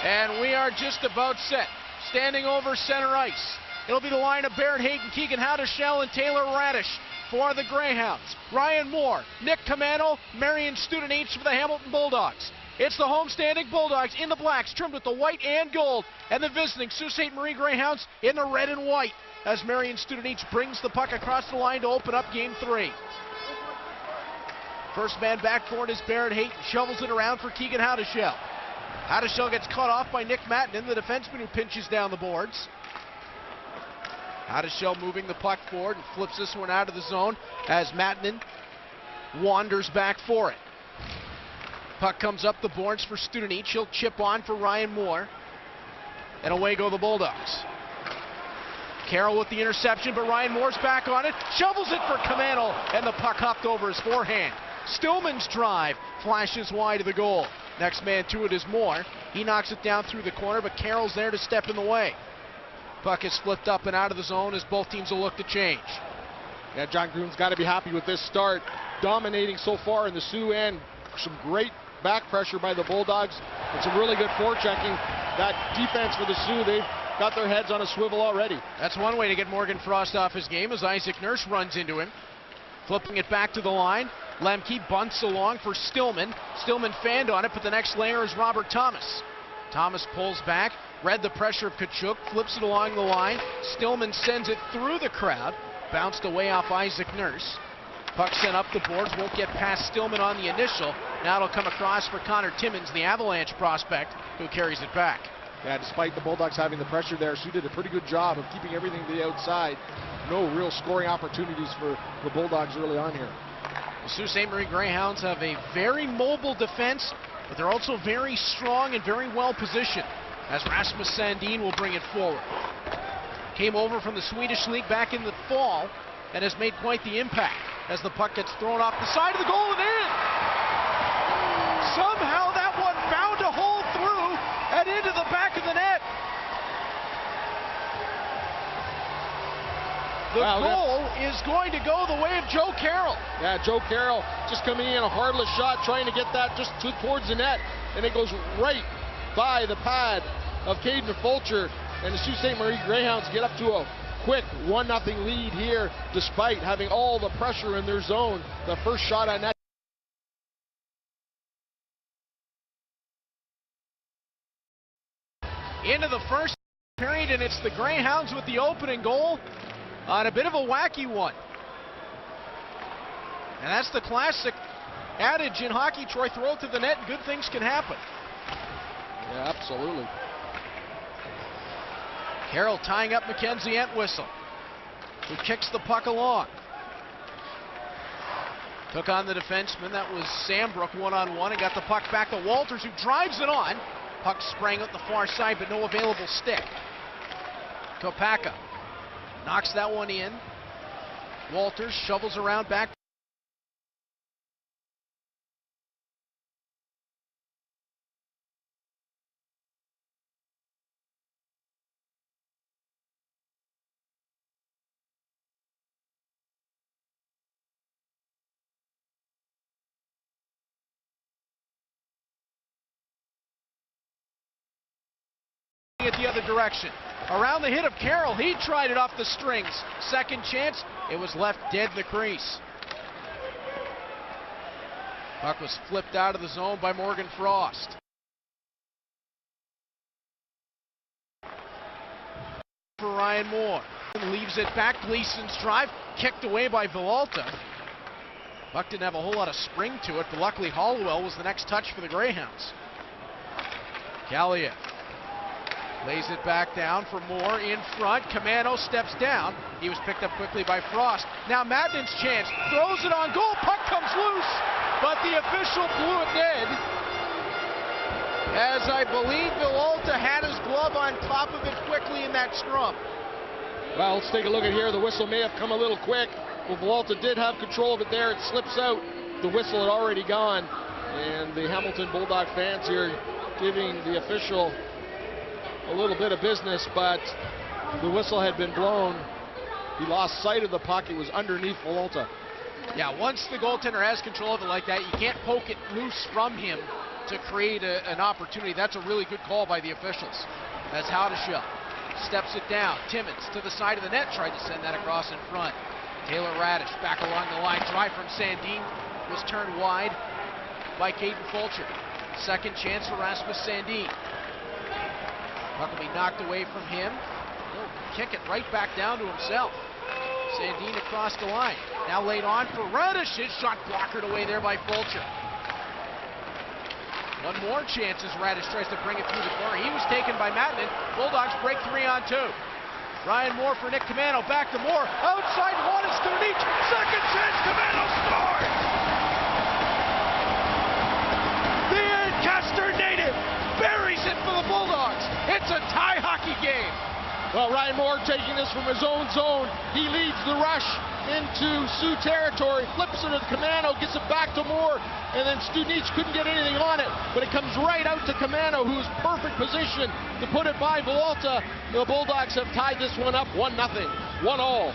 And we are just about set. Standing over center ice. It'll be the line of Barrett Hayton, Keegan Howdeshell, and Taylor Radish for the Greyhounds. Ryan Moore, Nick Camano, Marion Studenic for the Hamilton Bulldogs. It's the homestanding Bulldogs in the blacks, trimmed with the white and gold, and the visiting Sault Ste. Marie Greyhounds in the red and white, as Marion Studenic brings the puck across the line to open up Game 3. First man back for it is Barrett Hayton, shovels it around for Keegan Howdeshell. Howdeshell gets cut off by Nick Mattinen, the defenseman who pinches down the boards. Howdeshell moving the puck forward and flips this one out of the zone as Mattinen wanders back for it. Puck comes up the boards for Studenic. He'll chip on for Ryan Moore. And away go the Bulldogs. Carroll with the interception, but Ryan Moore's back on it. Shovels it for Camano, and the puck hopped over his forehand. Stillman's drive flashes wide of the goal. Next man to it is Moore. He knocks it down through the corner, but Carroll's there to step in the way. Puck is flipped up and out of the zone as both teams will look to change. Yeah, John Groon's got to be happy with this start. Dominating so far in the Sioux end. Some great back pressure by the Bulldogs and some really good forechecking. That defense for the Sioux, they've got their heads on a swivel already. That's one way to get Morgan Frost off his game as Isaac Nurse runs into him. Flipping it back to the line. Lemke bunts along for Stillman. Stillman fanned on it, but the next layer is Robert Thomas. Thomas pulls back, read the pressure of Tkachuk, flips it along the line. Stillman sends it through the crowd, bounced away off Isaac Nurse. Puck sent up the boards, won't get past Stillman on the initial. Now it'll come across for Connor Timmins, the Avalanche prospect, who carries it back. Yeah, despite the Bulldogs having the pressure there, Sioux did a pretty good job of keeping everything to the outside. No real scoring opportunities for the Bulldogs early on here. The Sault Ste. Marie Greyhounds have a very mobile defense, but they're also very strong and very well positioned, as Rasmus Sandin will bring it forward. Came over from the Swedish League back in the fall and has made quite the impact as the puck gets thrown off the side of the goal and in. Somehow that one found a hole through and into the back of the net. The goal is going to go the way of Joe Carroll. Yeah, Joe Carroll just coming in, a heartless shot, trying to get that just towards the net, and it goes right by the pad of Caden Fulcher, and the Sault Ste. Marie Greyhounds get up to a quick 1-0 lead here, despite having all the pressure in their zone. The first shot on net. Into the first period, and it's the Greyhounds with the opening goal on a bit of a wacky one. And that's the classic adage in hockey, Troy, throw it to the net and good things can happen. Yeah, absolutely. Carroll tying up Mackenzie Entwistle, who kicks the puck along. Took on the defenseman, that was Sambrook one-on-one, and got the puck back to Walters, who drives it on. Puck sprang out the far side, but no available stick. Kopaka knocks that one in. Walters shovels around back. At the other direction. Around the hit of Carroll, he tried it off the strings. Second chance, it was left dead in the crease. Puck was flipped out of the zone by Morgan Frost. For Ryan Moore. Leaves it back, Gleason's drive, kicked away by Villalta. Puck didn't have a whole lot of spring to it, but luckily Hollowell was the next touch for the Greyhounds. Kaliev lays it back down for Moore in front. Camano steps down. He was picked up quickly by Frost. Now Madden's chance. Throws it on goal. Puck comes loose. But the official blew it dead. As I believe Villalta had his glove on top of it quickly in that scrum. Well, let's take a look at here. The whistle may have come a little quick. Well, Villalta did have control of it there. It slips out. The whistle had already gone. And the Hamilton Bulldog fans here giving the official a little bit of business, but the whistle had been blown. He lost sight of the puck. It was underneath Villalta. Yeah, once the goaltender has control of it like that, you can't poke it loose from him to create an opportunity. That's a really good call by the officials. As Haudishel steps it down. Timmins to the side of the net, tried to send that across in front. Taylor Radish back along the line. Drive from Sandin was turned wide by Caden Fulcher. Second chance for Rasmus Sandin. Puck will be knocked away from him. He'll kick it right back down to himself. Sandin across the line. Now laid on for Radish. His shot blockered away there by Fulcher. One more chance as Radish tries to bring it through the corner. He was taken by Mattinen. Bulldogs break 3-on-2. Ryan Moore for Nick Camano. Back to Moore. Outside one is Studenic. Second chance. Camano scores! The Ancaster native buries it for the Bulldogs. It's a tie hockey game. Well, Ryan Moore taking this from his own zone. He leads the rush into Sioux territory, flips it to Camano, gets it back to Moore, and then Studenic couldn't get anything on it, but it comes right out to Camano, who's perfect position to put it by Volta. The Bulldogs have tied this one up 1-0, 1-all.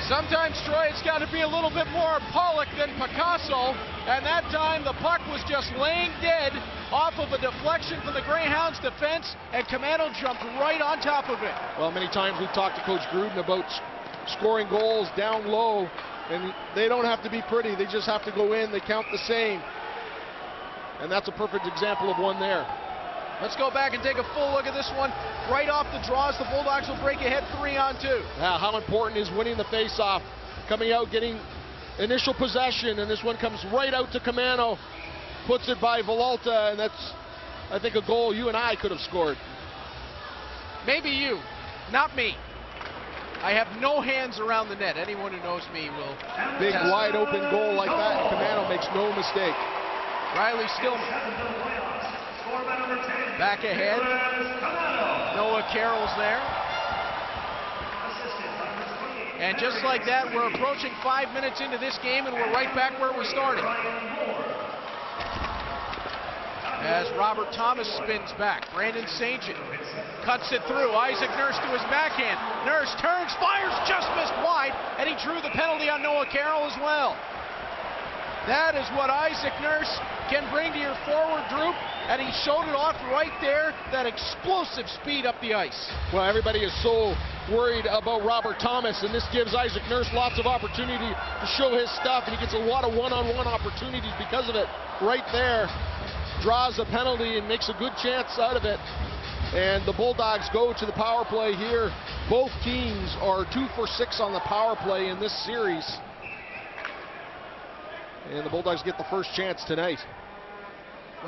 Sometimes, Troy, it's got to be a little bit more Pollock than Picasso, and that time the puck was just laying dead off of a deflection from the Greyhounds defense, and Camano jumped right on top of it. Well, many times we've talked to Coach Gruden about scoring goals down low, and they don't have to be pretty. They just have to go in. They count the same. And that's a perfect example of one there. Let's go back and take a full look at this one. Right off the draws, the Bulldogs will break ahead 3-on-2. Yeah, how important is winning the faceoff, coming out, getting initial possession, and this one comes right out to Camano, puts it by Volta, and that's, I think, a goal you and I could have scored. Maybe you, not me. I have no hands around the net. Anyone who knows me will. Big, wide open goal like that, and Camano makes no mistake. Riley Stillman. Back ahead. Noah Carroll's there. And just like that, we're approaching 5 minutes into this game, and we're right back where we started. As Robert Thomas spins back, Brandon St. John cuts it through. Isaac Nurse to his backhand. Nurse turns, fires, just missed wide, and he drew the penalty on Noah Carroll as well. That is what Isaac Nurse can bring to your forward group, and he showed it off right there, that explosive speed up the ice. Well, everybody is so worried about Robert Thomas, and this gives Isaac Nurse lots of opportunity to show his stuff, and he gets a lot of one-on-one opportunities because of it. Right there, draws a penalty and makes a good chance out of it. And the Bulldogs go to the power play here. Both teams are 2 for 6 on the power play in this series. And the Bulldogs get the first chance tonight.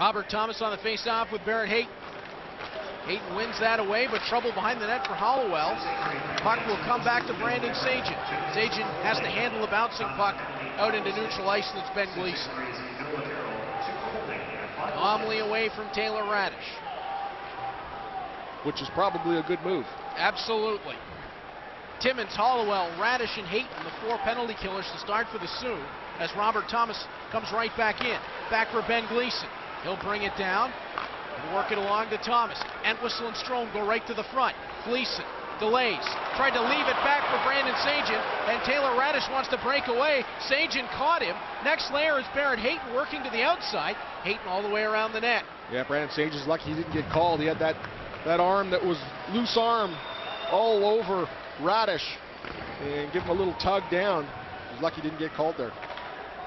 Robert Thomas on the face-off with Barrett Hayton. Hayton wins that away, but trouble behind the net for Hollowell. Puck will come back to Brandon St. John. St. John has to handle the bouncing puck out into neutral ice, and it's Ben Gleason. Calmly away from Taylor Radish. Which is probably a good move. Absolutely. Timmins, Hollowell, Radish, and Hayton, the 4 penalty killers to start for the Sioux, as Robert Thomas comes right back in. Back for Ben Gleason. He'll bring it down and work it along to Thomas. Entwistle and Strome go right to the front. Gleason delays. Tried to leave it back for Brandon St. John, and Taylor Radish wants to break away. St. John caught him. Next layer is Barrett Hayton working to the outside. Hayton all the way around the net. Yeah, Brandon St. John's lucky he didn't get called. He had that arm that was loose arm all over Radish, and give him a little tug down. He's lucky he didn't get called there.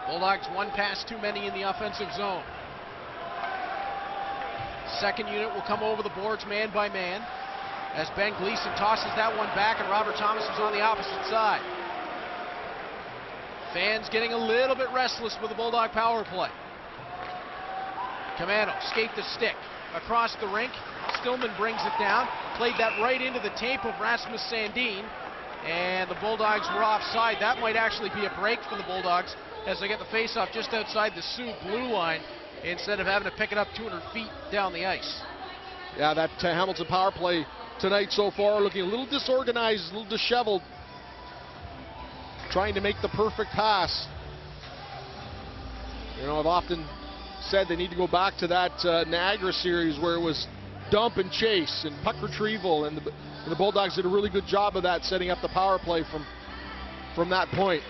Bulldogs 1 pass too many in the offensive zone. Second unit will come over the boards man by man as Ben Gleason tosses that one back, and Robert Thomas is on the opposite side. Fans getting a little bit restless with the Bulldog power play. Camano skate the stick across the rink. Stillman brings it down. Played that right into the tape of Rasmus Sandin, and the Bulldogs were offside. That might actually be a break for the Bulldogs as they get the faceoff just outside the Sioux blue line instead of having to pick it up 200 feet down the ice. Yeah, that Hamilton power play tonight so far looking a little disorganized, a little disheveled. Trying to make the perfect pass. You know, I've often said they need to go back to that Niagara series where it was dump and chase and puck retrieval, and the Bulldogs did a really good job of that, setting up the power play from that point.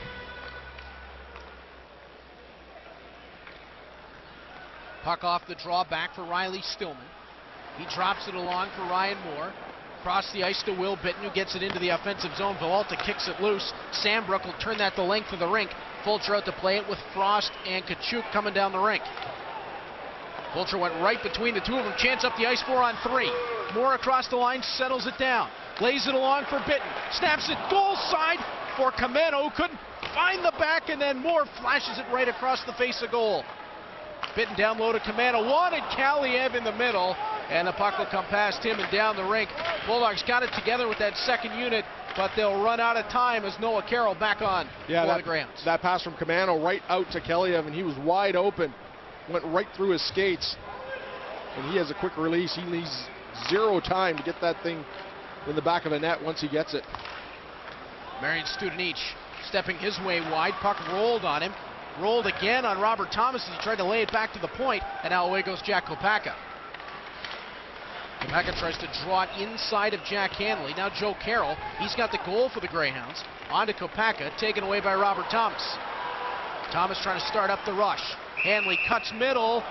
Puck off the draw, back for Riley Stillman. He drops it along for Ryan Moore. Across the ice to Will Bitton, who gets it into the offensive zone. Villalta kicks it loose. Sandbrook will turn that the length of the rink. Fulcher out to play it with Frost and Kachuk coming down the rink. Fulcher went right between the two of them. Chance up the ice, 4-on-3. Moore across the line, settles it down. Lays it along for Bitton. Snaps it goal side for Camano, who couldn't find the back, and then Moore flashes it right across the face of goal. Bitton down low to Camano. Wanted Kaliev in the middle, and the puck will come past him and down the rink. Bulldogs got it together with that second unit, but they'll run out of time as Noah Carroll back on for the Greyhounds. That pass from Camano right out to Kaliev, and he was wide open. Went right through his skates, and he has a quick release. He needs zero time to get that thing in the back of the net once he gets it. Marian Studenic stepping his way wide. Puck rolled on him. Rolled again on Robert Thomas as he tried to lay it back to the point, and now away goes Jack Kopaka. Kopaka tries to draw it inside of Jack Hanley. Now Joe Carroll, he's got the goal for the Greyhounds. On to Kopaka, taken away by Robert Thomas. Thomas trying to start up the rush. Hanley cuts middle,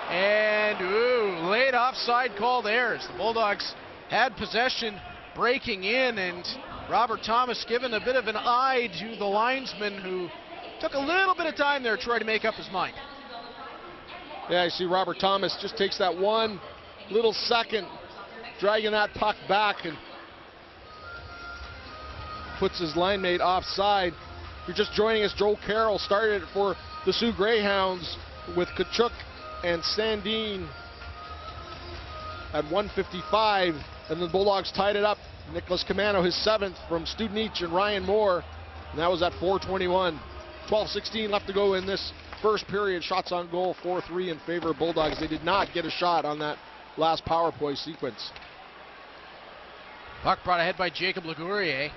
and late offside call there. The Bulldogs had possession, breaking in, and Robert Thomas giving a bit of an eye to the linesman, who took a little bit of time there trying to make up his mind. Yeah, you see Robert Thomas just takes that one little second, dragging that puck back and puts his line mate offside. If you're just joining us, Joe Carroll started it for the Sioux Greyhounds with Kachuk and Sandin at 1:55, and the Bulldogs tied it up. Nicholas Camano, his 7th from Studenic and Ryan Moore, and that was at 4:21. 12:16 left to go in this first period. Shots on goal, 4-3 in favor of Bulldogs. They did not get a shot on that last power play sequence. Puck brought ahead by Jacob Lagourier.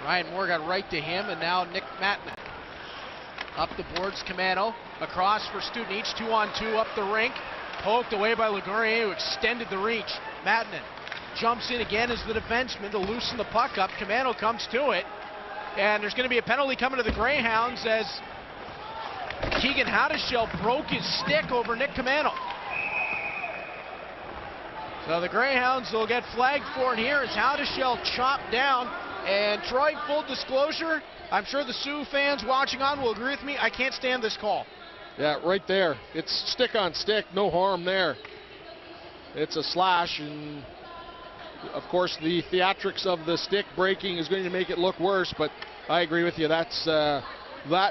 Ryan Moore got right to him, and now Nick Matna. Up the boards, Camano. Across for Studenic, 2-on-2 up the rink. Poked away by Lagourier, who extended the reach. Matna jumps in again as the defenseman to loosen the puck up. Camano comes to it. And there's going to be a penalty coming to the Greyhounds as Keegan Hadashell broke his stick over Nick Camano. So the Greyhounds will get flagged for it here as Hadashell chopped down. And Troy, full disclosure, I'm sure the Sioux fans watching on will agree with me, I can't stand this call. Yeah, right there. It's stick on stick, no harm there. It's a slash, and of course the theatrics of the stick breaking is going to make it look worse, but I agree with you. That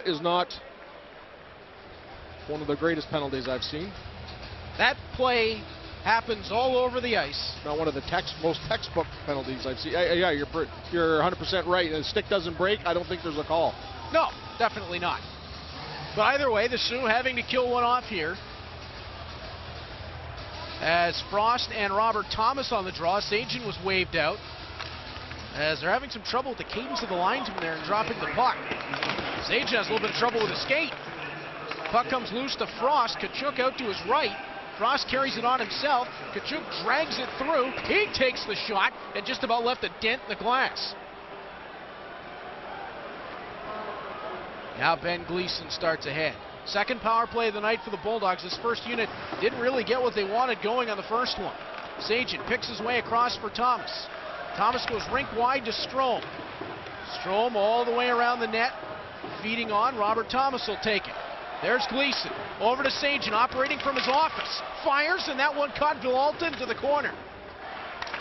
is not one of the greatest penalties I've seen. That play happens all over the ice. Not one of the most textbook penalties I've seen. Yeah, you're 100% right. The stick doesn't break, I don't think there's a call. No, definitely not. But either way, the Sioux having to kill one off here. As Frost and Robert Thomas on the draw. Sagen was waved out, as they're having some trouble with the cadence of the linesman there and dropping the puck. Sagen has a little bit of trouble with his skate. Puck comes loose to Frost. Kachuk out to his right. Frost carries it on himself. Kachuk drags it through. He takes the shot and just about left a dent in the glass. Now Ben Gleason starts ahead. Second power play of the night for the Bulldogs. This first unit didn't really get what they wanted going on the first one. Sagen picks his way across for Thomas. Thomas goes rink wide to Strome. Strome all the way around the net. Feeding on. Robert Thomas will take it. There's Gleason. Over to Sagen, operating from his office. Fires, and that one caught Villalta into the corner.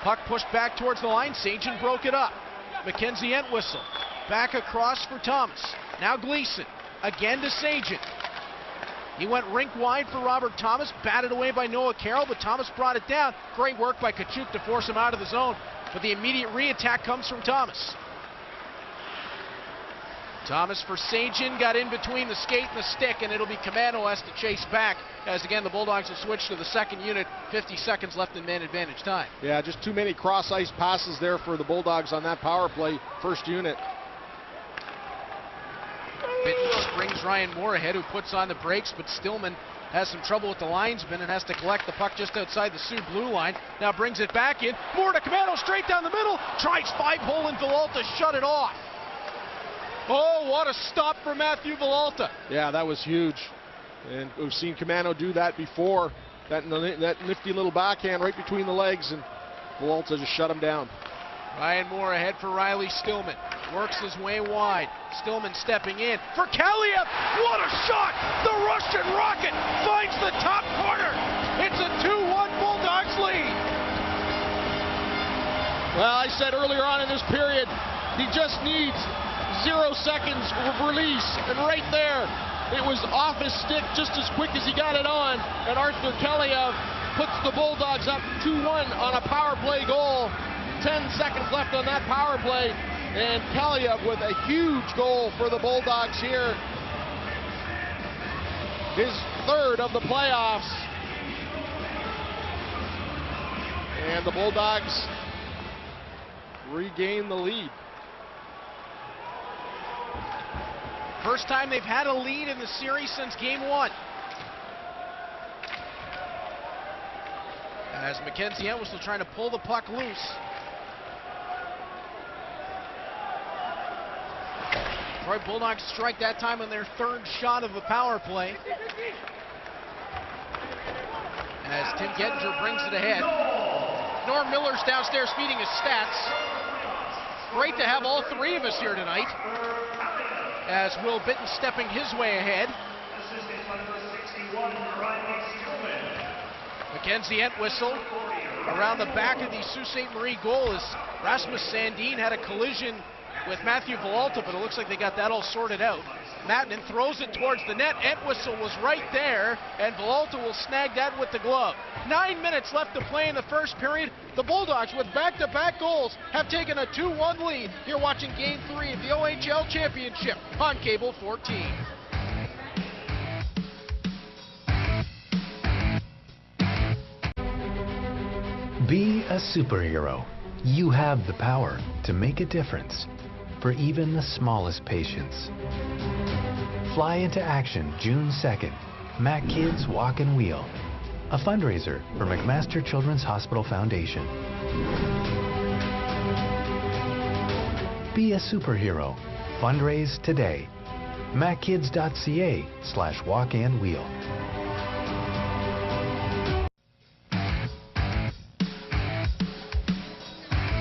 Puck pushed back towards the line. Sagen broke it up. Mackenzie Entwistle. Back across for Thomas. Now Gleason. Again to Sagen. He went rink wide for Robert Thomas, batted away by Noah Carroll, but Thomas brought it down. Great work by Kachuk to force him out of the zone, but the immediate re-attack comes from Thomas. Thomas for Sagen, got in between the skate and the stick, and it'll be Camano has to chase back, as again the Bulldogs will switch to the second unit. 50 seconds left in man advantage time. Yeah, just too many cross-ice passes there for the Bulldogs on that power play, first unit. Bitton brings Ryan Moore ahead, who puts on the brakes, but Stillman has some trouble with the linesman and has to collect the puck just outside the Sioux blue line. Now brings it back in. Moore to Camano, straight down the middle. Tries 5-hole in Villalta, shut it off. Oh, what a stop for Matthew Villalta. Yeah, that was huge. And we've seen Camano do that before. That nifty little backhand right between the legs, and Volta just shut him down. Ryan Moore ahead for Riley Stillman. Works his way wide. Stillman stepping in for Kaliev. What a shot! The Russian Rocket finds the top corner. It's a 2-1 Bulldogs lead. Well, I said earlier on in this period, he just needs 0 seconds of release, and right there, it was off his stick just as quick as he got it on, and Arthur Kaliev puts the Bulldogs up 2-1 on a power play goal. 10 seconds left on that power play, and Kaliev with a huge goal for the Bulldogs here. His third of the playoffs. And the Bulldogs regain the lead. First time they've had a lead in the series since game 1. As Mackenzie Entwistle trying to pull the puck loose. Detroit Bulldogs strike that time on their third shot of the power play. As Tim Gettinger brings it ahead. Norm Miller's downstairs feeding his stats. Great to have all three of us here tonight. As Will Bitton stepping his way ahead. Mackenzie Entwistle around the back of the Sault Ste. Marie goal as Rasmus Sandin had a collision with Matthew Villalta, but it looks like they got that all sorted out. Mattinen throws it towards the net. Entwistle was right there, and Villalta will snag that with the glove. 9 minutes left to play in the first period. The Bulldogs, with back-to-back goals, have taken a 2-1 lead. You're watching Game 3 of the OHL Championship on Cable 14. Be a superhero. You have the power to make a difference for even the smallest patients. Fly into action June 2nd. Mac Kids Walk and Wheel, a fundraiser for McMaster Children's Hospital Foundation. Be a superhero. Fundraise today. mackids.ca/walkandwheel.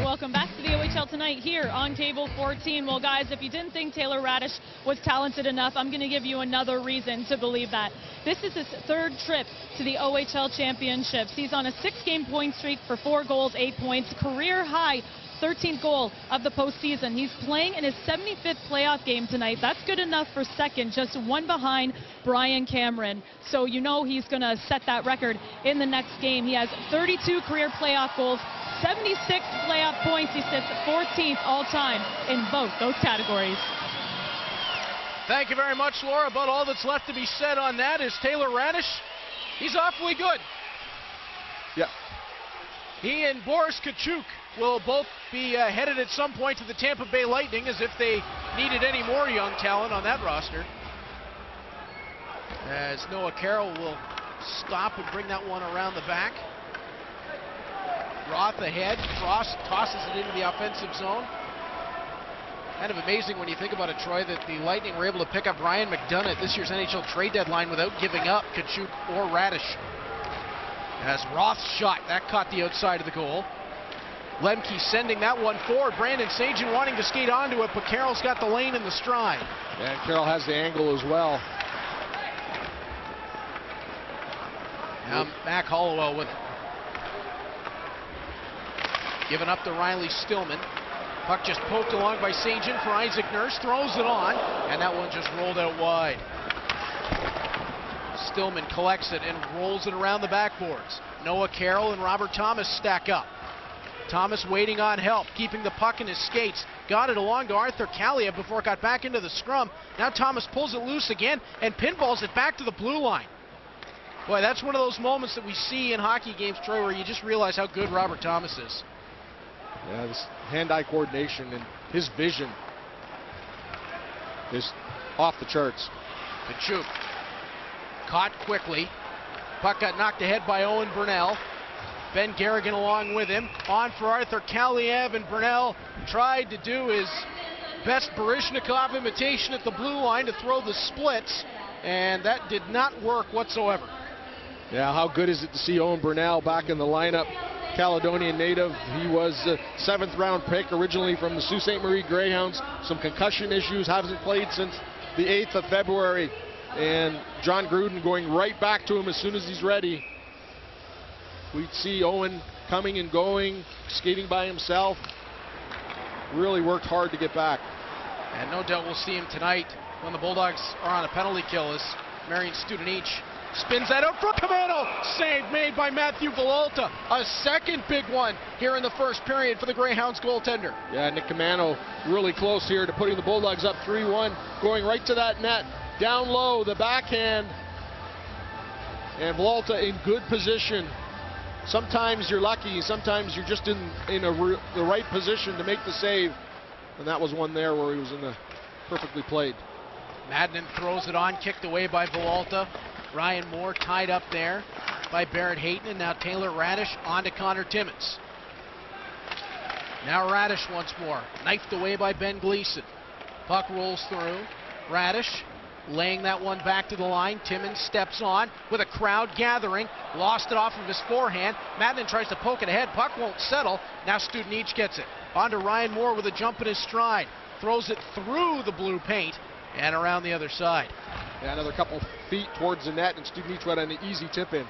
Welcome back to the OHL Tonight here on Cable 14. Well, guys, if you didn't think Taylor Radish was talented enough, I'm going to give you another reason to believe that. This is his third trip to the OHL Championships. He's on a 6-game point streak for 4 goals, 8 points, career high 13th goal of the postseason. He's playing in his 75th playoff game tonight. That's good enough for second, just one behind Brian Cameron. So you know he's going to set that record in the next game. He has 32 career playoff goals, 76 playoff points. He sits 14th all-time in both those categories. Thank you very much, Laura. About all that's left to be said on that is Taylor Radish. He's awfully good. Yeah. He and Boris Kachuk will both be headed at some point to the Tampa Bay Lightning, as if they needed any more young talent on that roster. As Noah Carroll will stop and bring that one around the back. Roth ahead. Frost tosses it into the offensive zone. Kind of amazing when you think about it, Troy, that the Lightning were able to pick up Ryan McDonough at this year's NHL trade deadline without giving up Kachuk or Radish. As Roth's shot, that caught the outside of the goal. Lemke sending that one forward. Brandon Sagen wanting to skate onto it, but Carroll's got the lane and the stride. And Carroll has the angle as well. Now Mac Hollowell with it. Given up to Riley Stillman. Puck just poked along by Sagen for Isaac Nurse. Throws it on, and that one just rolled out wide. Stillman collects it and rolls it around the backboards. Noah Carroll and Robert Thomas stack up. Thomas waiting on help, keeping the puck in his skates. Got it along to Arthur Kaliev before it got back into the scrum. Now Thomas pulls it loose again and pinballs it back to the blue line. Boy, that's one of those moments that we see in hockey games, Troy, where you just realize how good Robert Thomas is. Yeah, this hand-eye coordination and his vision is off the charts. Kachuk caught quickly. Puck got knocked ahead by Owen Burnell. Ben Garrigan along with him. On for Arthur Kaliev, and Burnell tried to do his best Baryshnikov imitation at the blue line to throw the splits. and that did not work whatsoever. Yeah, how good is it to see Owen Burnell back in the lineup? Caledonian native. He was a 7th round pick originally from the Sault Ste. Marie Greyhounds. Some concussion issues, hasn't played since the 8th of February. And John Gruden going right back to him as soon as he's ready. We'd see Owen coming and going, skating by himself. Really worked hard to get back. And no doubt we'll see him tonight when the Bulldogs are on a penalty kill as Marion Studenic spins that out for Camano. Save made by Matthew Villalta. A second big one here in the first period for the Greyhounds goaltender. Yeah, Nick Camano really close here to putting the Bulldogs up 3-1. Going right to that net. Down low, the backhand. And Villalta in good position. Sometimes you're lucky, sometimes you're just in the right position to make the save. And that was one there where he was in the perfectly played. Madden throws it on, kicked away by Villalta. Ryan Moore tied up there by Barrett Hayton, and now Taylor Radish on to Connor Timmins. Now Radish once more, knifed away by Ben Gleason. Puck rolls through. Radish laying that one back to the line. Timmins steps on with a crowd gathering. Lost it off of his forehand. Madden tries to poke it ahead. Puck won't settle. Now Studenic gets it. On to Ryan Moore with a jump in his stride. Throws it through the blue paint and around the other side. Yeah, another couple feet towards the net, and Studenic went on an easy tip in.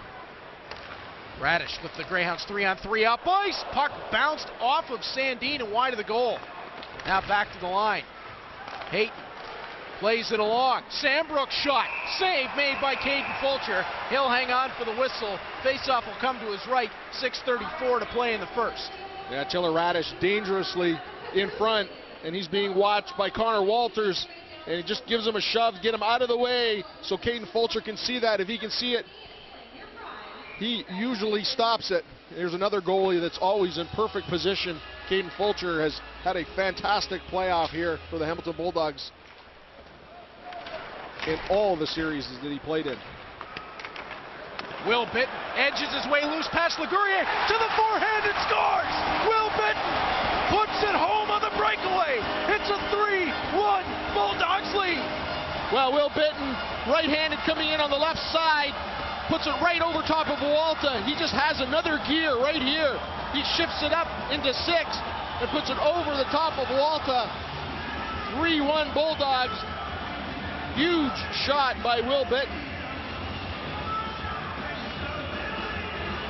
Radish with the Greyhounds 3-on-3 up ice. Puck bounced off of Sandin and wide of the goal. Now back to the line. Hayton plays it along. Sambrook shot. Save made by Caden Fulcher. He'll hang on for the whistle. Faceoff will come to his right. 6:34 to play in the first. Yeah, Taylor Radish dangerously in front, and he's being watched by Connor Walters. And he just gives him a shove, get him out of the way so Caden Fulcher can see that. If he can see it, he usually stops it. There's another goalie that's always in perfect position. Caden Fulcher has had a fantastic playoff here for the Hamilton Bulldogs in all the series that he played in. Will Bitton edges his way loose past Ligurier to the forehand and scores! Will Bitton puts it home on the breakaway. It's a 3-1 Bulldogs lead. Well, Will Bitton, right-handed coming in on the left side, puts it right over top of Villalta. He just has another gear right here. He shifts it up into 6 and puts it over the top of Villalta. 3-1 Bulldogs. Huge shot by Will Bitton.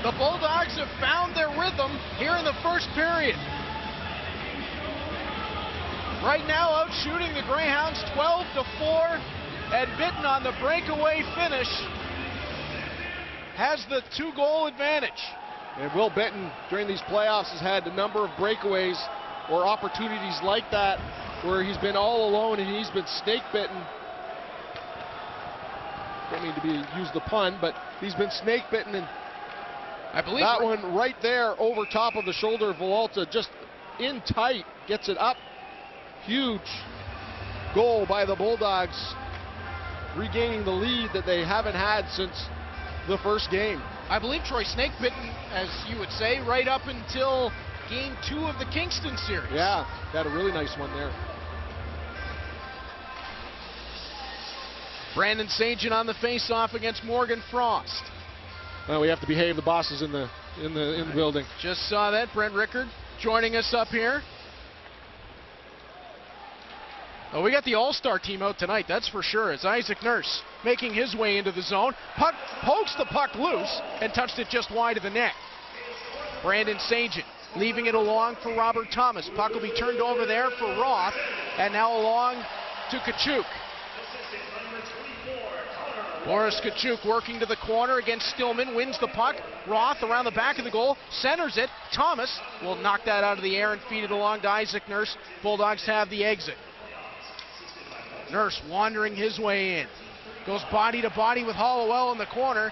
The Bulldogs have found their rhythm here in the first period. Right now out shooting the Greyhounds 12-4, and Bitton on the breakaway finish has the 2-goal advantage. And Will Bitton during these playoffs has had a number of breakaways or opportunities like that where he's been all alone and he's been snake bitten. Don't mean to use the pun, but he's been snake bitten, and I believe that one right there over top of the shoulder of Villalta, just in tight, gets it up. Huge goal by the Bulldogs, regaining the lead that they haven't had since the first game. I believe Troy snake bitten, as you would say, right up until game 2 of the Kingston series. Yeah, got a really nice one there. Brandon Sagan on the face-off against Morgan Frost. Well, we have to behave. The boss is in the building. Just saw that. Brent Rickard joining us up here. Oh, we got the all-star team out tonight, that's for sure, as Isaac Nurse making his way into the zone. Puck pokes the puck loose and touched it just wide of the net. Brandon Sagan leaving it along for Robert Thomas. Puck will be turned over there for Roth, and now along to Kachuk. Boris Kachuk working to the corner against Stillman, wins the puck. Roth around the back of the goal, centers it. Thomas will knock that out of the air and feed it along to Isaac Nurse. Bulldogs have the exit. Nurse wandering his way in. Goes body to body with Hollowell in the corner.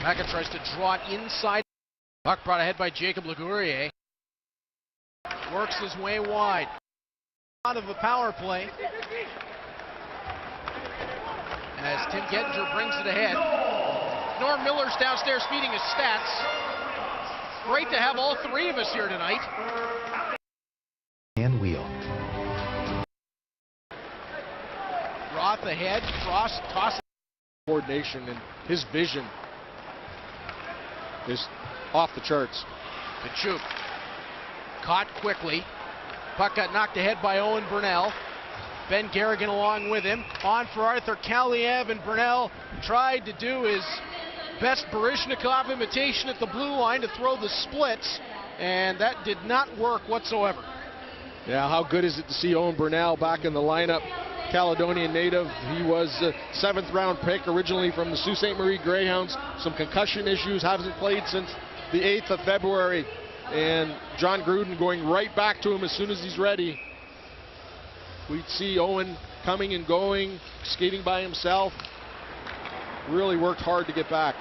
Mecca tries to draw it inside. Puck brought ahead by Jacob Lagourier. Works his way wide. Out of the power play. As Tim Gettinger brings it ahead. Norm Miller's downstairs feeding his stats. Great to have all three of us here tonight. And wheel. Roth ahead. Frost tosses. Coordination and his vision is off the charts. Kachuk caught quickly. Puck got knocked ahead by Owen Burnell. Ben Garrigan along with him. On for Arthur Kaliev, and Burnell tried to do his best Baryshnikov imitation at the blue line to throw the splits, and that did not work whatsoever. Yeah, how good is it to see Owen Burnell back in the lineup? Caledonian native. He was a 7th round pick originally from the Sault Ste. Marie Greyhounds. Some concussion issues, hasn't played since the 8th of February. And John Gruden going right back to him as soon as he's ready. We'd see Owen coming and going, skating by himself. Really worked hard to get back.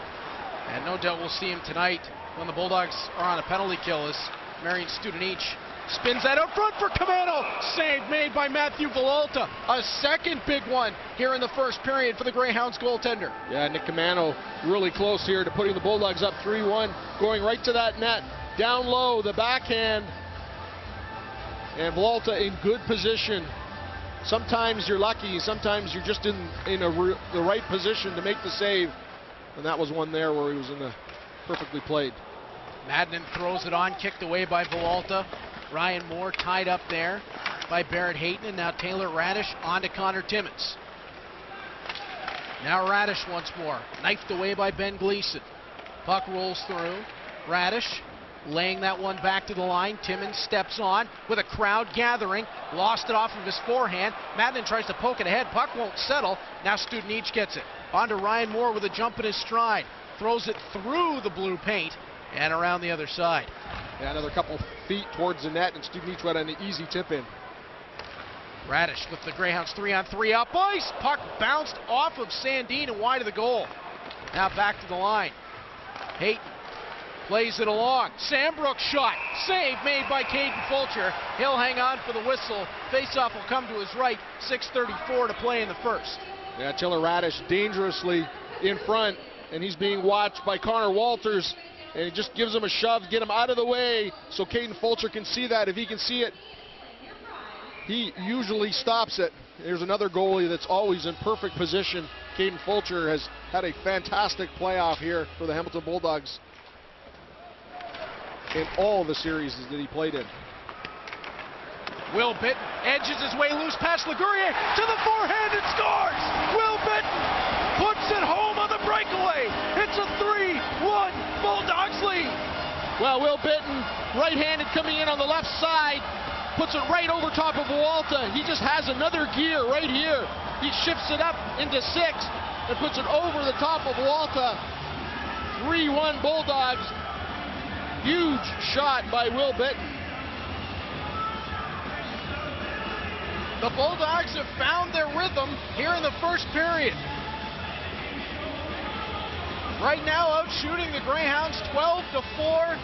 And no doubt we'll see him tonight when the Bulldogs are on a penalty kill as Marian Studenich spins that out front for Camano. Save made by Matthew Villalta. A second big one here in the first period for the Greyhounds goaltender. Yeah, Nick Camano really close here to putting the Bulldogs up 3-1. Going right to that net. Down low, the backhand. And Villalta in good position. Sometimes you're lucky, sometimes you're just in the right position to make the save. And that was one there where he was in the perfectly played. Madden throws it on, kicked away by Villalta. Ryan Moore tied up there by Barrett Hayton, and now Taylor Radish on to Connor Timmins. Now Radish once more, knifed away by Ben Gleason. Puck rolls through. Radish laying that one back to the line. Timmins steps on with a crowd gathering. Lost it off of his forehand. Madden tries to poke it ahead. Puck won't settle. Now Studenich gets it. On to Ryan Moore with a jump in his stride. Throws it through the blue paint and around the other side. Yeah, another couple feet towards the net, and Studenich went on an easy tip in. Radish with the Greyhounds 3-on-3 up ice. Puck bounced off of Sandin and wide of the goal. Now back to the line. Hayton plays it along. Sambrook shot. Save made by Caden Fulcher. He'll hang on for the whistle. Faceoff will come to his right. 6:34 to play in the first. Yeah, Taylor Radish dangerously in front, and he's being watched by Connor Walters. And he just gives him a shove, get him out of the way so Caden Fulcher can see that. If he can see it, he usually stops it. There's another goalie that's always in perfect position. Caden Fulcher has had a fantastic playoff here for the Hamilton Bulldogs in all the series that he played in. Will Bitton edges his way loose past Lagourier to the forehand and scores! Will Bitton puts it home on the breakaway. It's a 3-1 Bulldogs lead. Well, Will Bitton, right-handed coming in on the left side, puts it right over top of Villalta. He just has another gear right here. He shifts it up into 6 and puts it over the top of Villalta. 3-1 Bulldogs. Huge shot by Will Bitton. The Bulldogs have found their rhythm here in the first period. Right now out shooting the Greyhounds 12-4,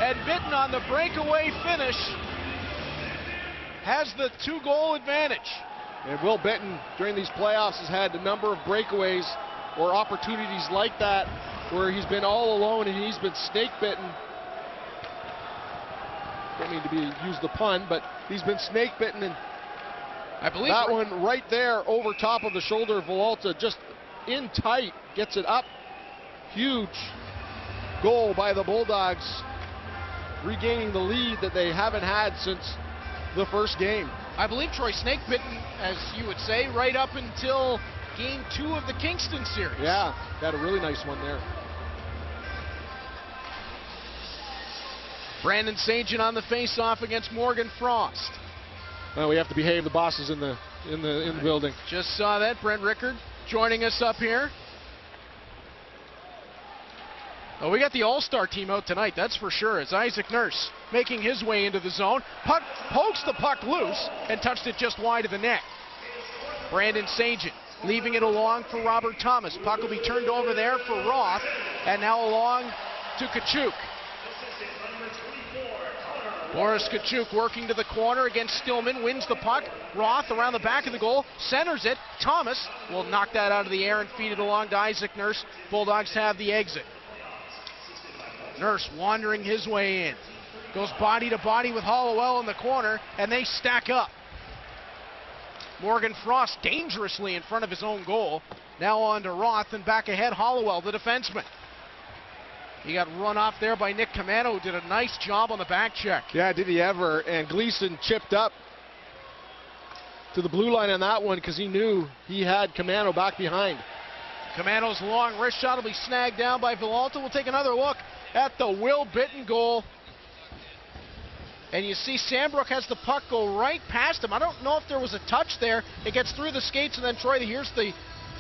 and Bitton on the breakaway finish has the 2-goal advantage. And Will Bitton during these playoffs has had a number of breakaways or opportunities like that where he's been all alone and he's been snake bitten. Don't mean to use the pun, but he's been snake bitten, and I believe that one right there over top of the shoulder of Villalta, just in tight, gets it up. Huge goal by the Bulldogs, regaining the lead that they haven't had since the first game. I believe Troy snake bitten, as you would say, right up until game 2 of the Kingston series. Yeah, got a really nice one there. Brandon Sagan on the face-off against Morgan Frost. Well, we have to behave. The boss is in the building. Just saw that. Brent Rickard joining us up here. Oh, we got the all-star team out tonight, that's for sure. It's Isaac Nurse making his way into the zone. Puck pokes the puck loose and touched it just wide of the net. Brandon Sagan leaving it along for Robert Thomas. Puck will be turned over there for Roth. and now along to Kachuk. Boris Kachuk working to the corner against Stillman, wins the puck. Roth around the back of the goal, centers it. Thomas will knock that out of the air and feed it along to Isaac Nurse. Bulldogs have the exit. Nurse wandering his way in. Goes body to body with Hollowell in the corner, and they stack up. Morgan Frost dangerously in front of his own goal. Now on to Roth, and back ahead Hollowell, the defenseman. He got run off there by Nick Camano, who did a nice job on the back check. Yeah, did he ever. And Gleason chipped up to the blue line on that one because he knew he had Camano back behind. Camano's long wrist shot will be snagged down by Villalta. We'll take another look at the Will Bitton goal. And you see Sandbrook has the puck go right past him. I don't know if there was a touch there. It gets through the skates, and then Troy, here's the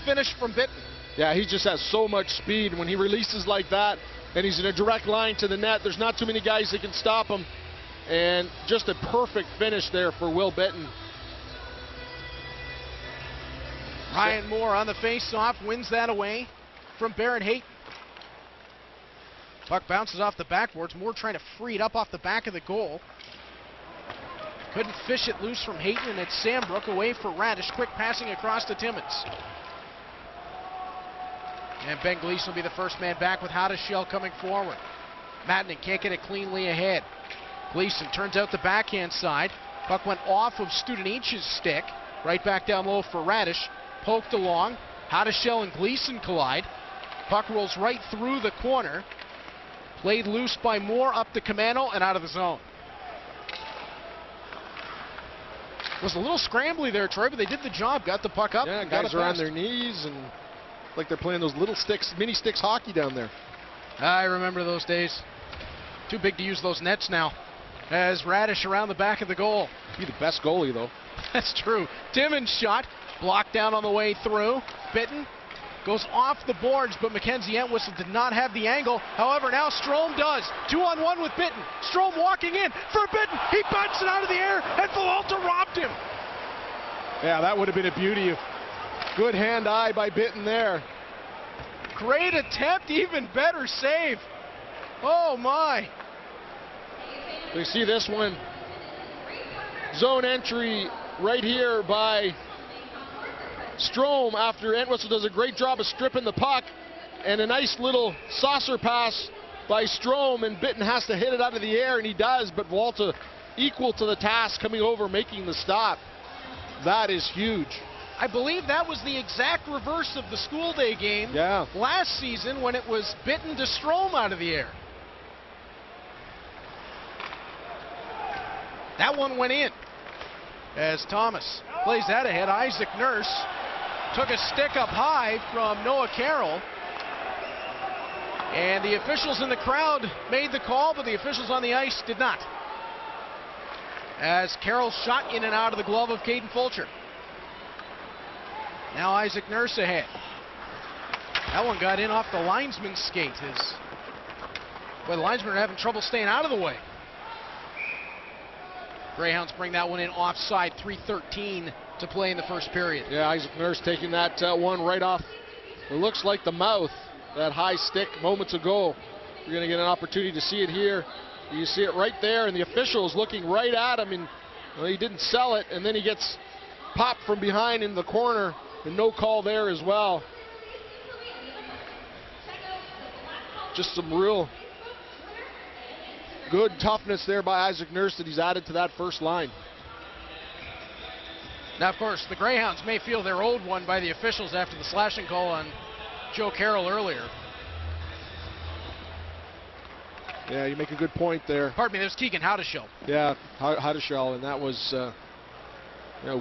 finish from Bitton. Yeah, he just has so much speed. When he releases like that, and he's in a direct line to the net, there's not too many guys that can stop him. And just a perfect finish there for Will Bitton. Ryan Moore on the face-off, wins that away from Barrett Hayton. Puck bounces off the backboards. Moore trying to free it up off the back of the goal. Couldn't fish it loose from Hayton, and it's Sandbrook away for Radish. Quick passing across to Timmins. And Ben Gleason will be the first man back with Hadashell coming forward. Mattinen can't get it cleanly ahead. Gleason turns out the backhand side. Puck went off of Studenich's stick. Right back down low for Radish. Poked along. Hadashell and Gleason collide. Puck rolls right through the corner. Played loose by Moore up to Camano and out of the zone. It was a little scrambly there, Troy, but they did the job. Got the puck up. Yeah, got guys it are on past. their knees and like they're playing those little sticks, mini sticks hockey down there. I remember those days. Too big to use those nets now. As Radish around the back of the goal. Be the best goalie though. That's true. Timmins' shot blocked down on the way through. Bitton goes off the boards, but Mackenzie Entwistle did not have the angle. However, now Strome does. 2-on-1 with Bitton. Strome walking in for Bitton. He bats it out of the air, and Villalta robbed him. Yeah, that would have been a beauty. Good hand-eye by Bitton there. Great attempt, even better save. Oh my. You see this one. Zone entry right here by Strome after Entwistle does a great job of stripping the puck, and a nice little saucer pass by Strome, and Bitton has to hit it out of the air, and he does, but Villalta equal to the task, coming over, making the stop. That is huge. I believe that was the exact reverse of the school day game last season when it was Bitton to Strome out of the air. That one went in as Thomas plays that ahead. Isaac Nurse took a stick up high from Noah Carroll. And the officials in the crowd made the call, but the officials on the ice did not. As Carroll shot in and out of the glove of Caden Fulcher. Now Isaac Nurse ahead. That one got in off the linesman's skate. The linesmen are having trouble staying out of the way. Greyhounds bring that one in offside, 3:13 to play in the first period. Yeah, Isaac Nurse taking that one right off. It looks like the mouth, that high stick moments ago. You're going to get an opportunity to see it here. You see it right there, and the official is looking right at him, and well, he didn't sell it, and then he gets popped from behind in the corner, and no call there as well. Just some real good toughness there by Isaac Nurse that he's added to that first line. Now, of course, the Greyhounds may feel they're owed one by the officials after the slashing call on Joe Carroll earlier. Yeah, you make a good point there. Pardon me, there's Keegan Hadashell. Yeah, Hadashell, and that was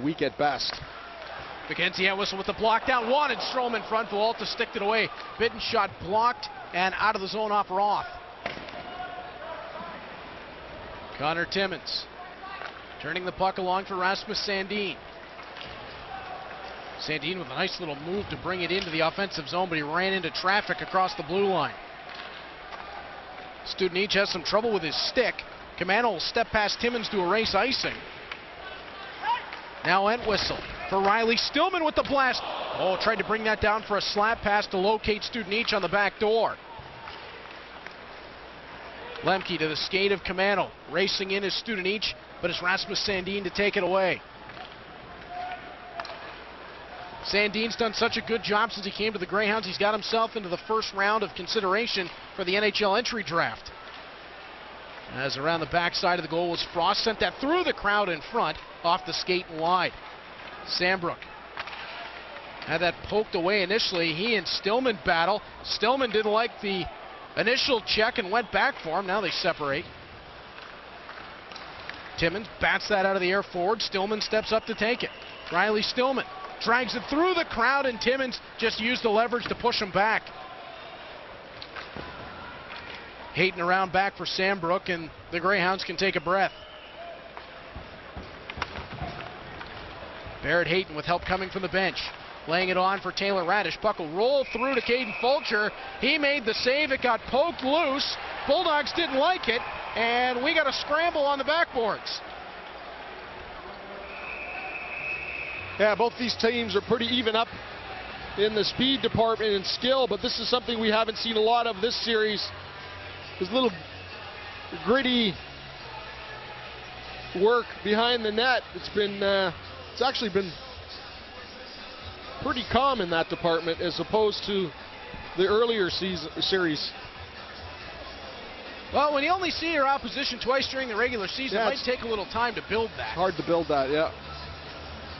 weak at best. Mackenzie Entwistle with the block down. Wanted Strome in front. Villalta sticked it away. Bitton shot blocked and out of the zone off Roth. Connor Timmins turning the puck along for Rasmus Sandin. Sandin with a nice little move to bring it into the offensive zone, but he ran into traffic across the blue line. Studenic has some trouble with his stick. Camano will step past Timmins to erase icing. Now Entwistle for Riley Stillman with the blast. Oh, tried to bring that down for a slap pass to locate Studenic on the back door. Lemke to the skate of Camano. Racing in is Studenic, but it's Rasmus Sandin to take it away. Sandin's done such a good job since he came to the Greyhounds. He's got himself into the first round of consideration for the NHL entry draft. As around the backside of the goal was Frost, sent that through the crowd in front, off the skate and wide. Sandbrook had that poked away initially. He and Stillman battle. Stillman didn't like the initial check and went back for him. Now they separate. Timmins bats that out of the air forward. Stillman steps up to take it. Riley Stillman drags it through the crowd, and Timmins just used the leverage to push him back. Hayton around back for Sandbrook, and the Greyhounds can take a breath. Barrett Hayton with help coming from the bench. Laying it on for Taylor Radish. Puck will roll through to Caden Fulcher. He made the save. It got poked loose. Bulldogs didn't like it, and we got a scramble on the backboards. Yeah, both these teams are pretty even up in the speed department and skill, but this is something we haven't seen a lot of this series. This little gritty work behind the net. It's actually been pretty calm in that department as opposed to the earlier series. Well, when you only see your opposition twice during the regular season, it might take a little time to build that. Hard to build that, yeah.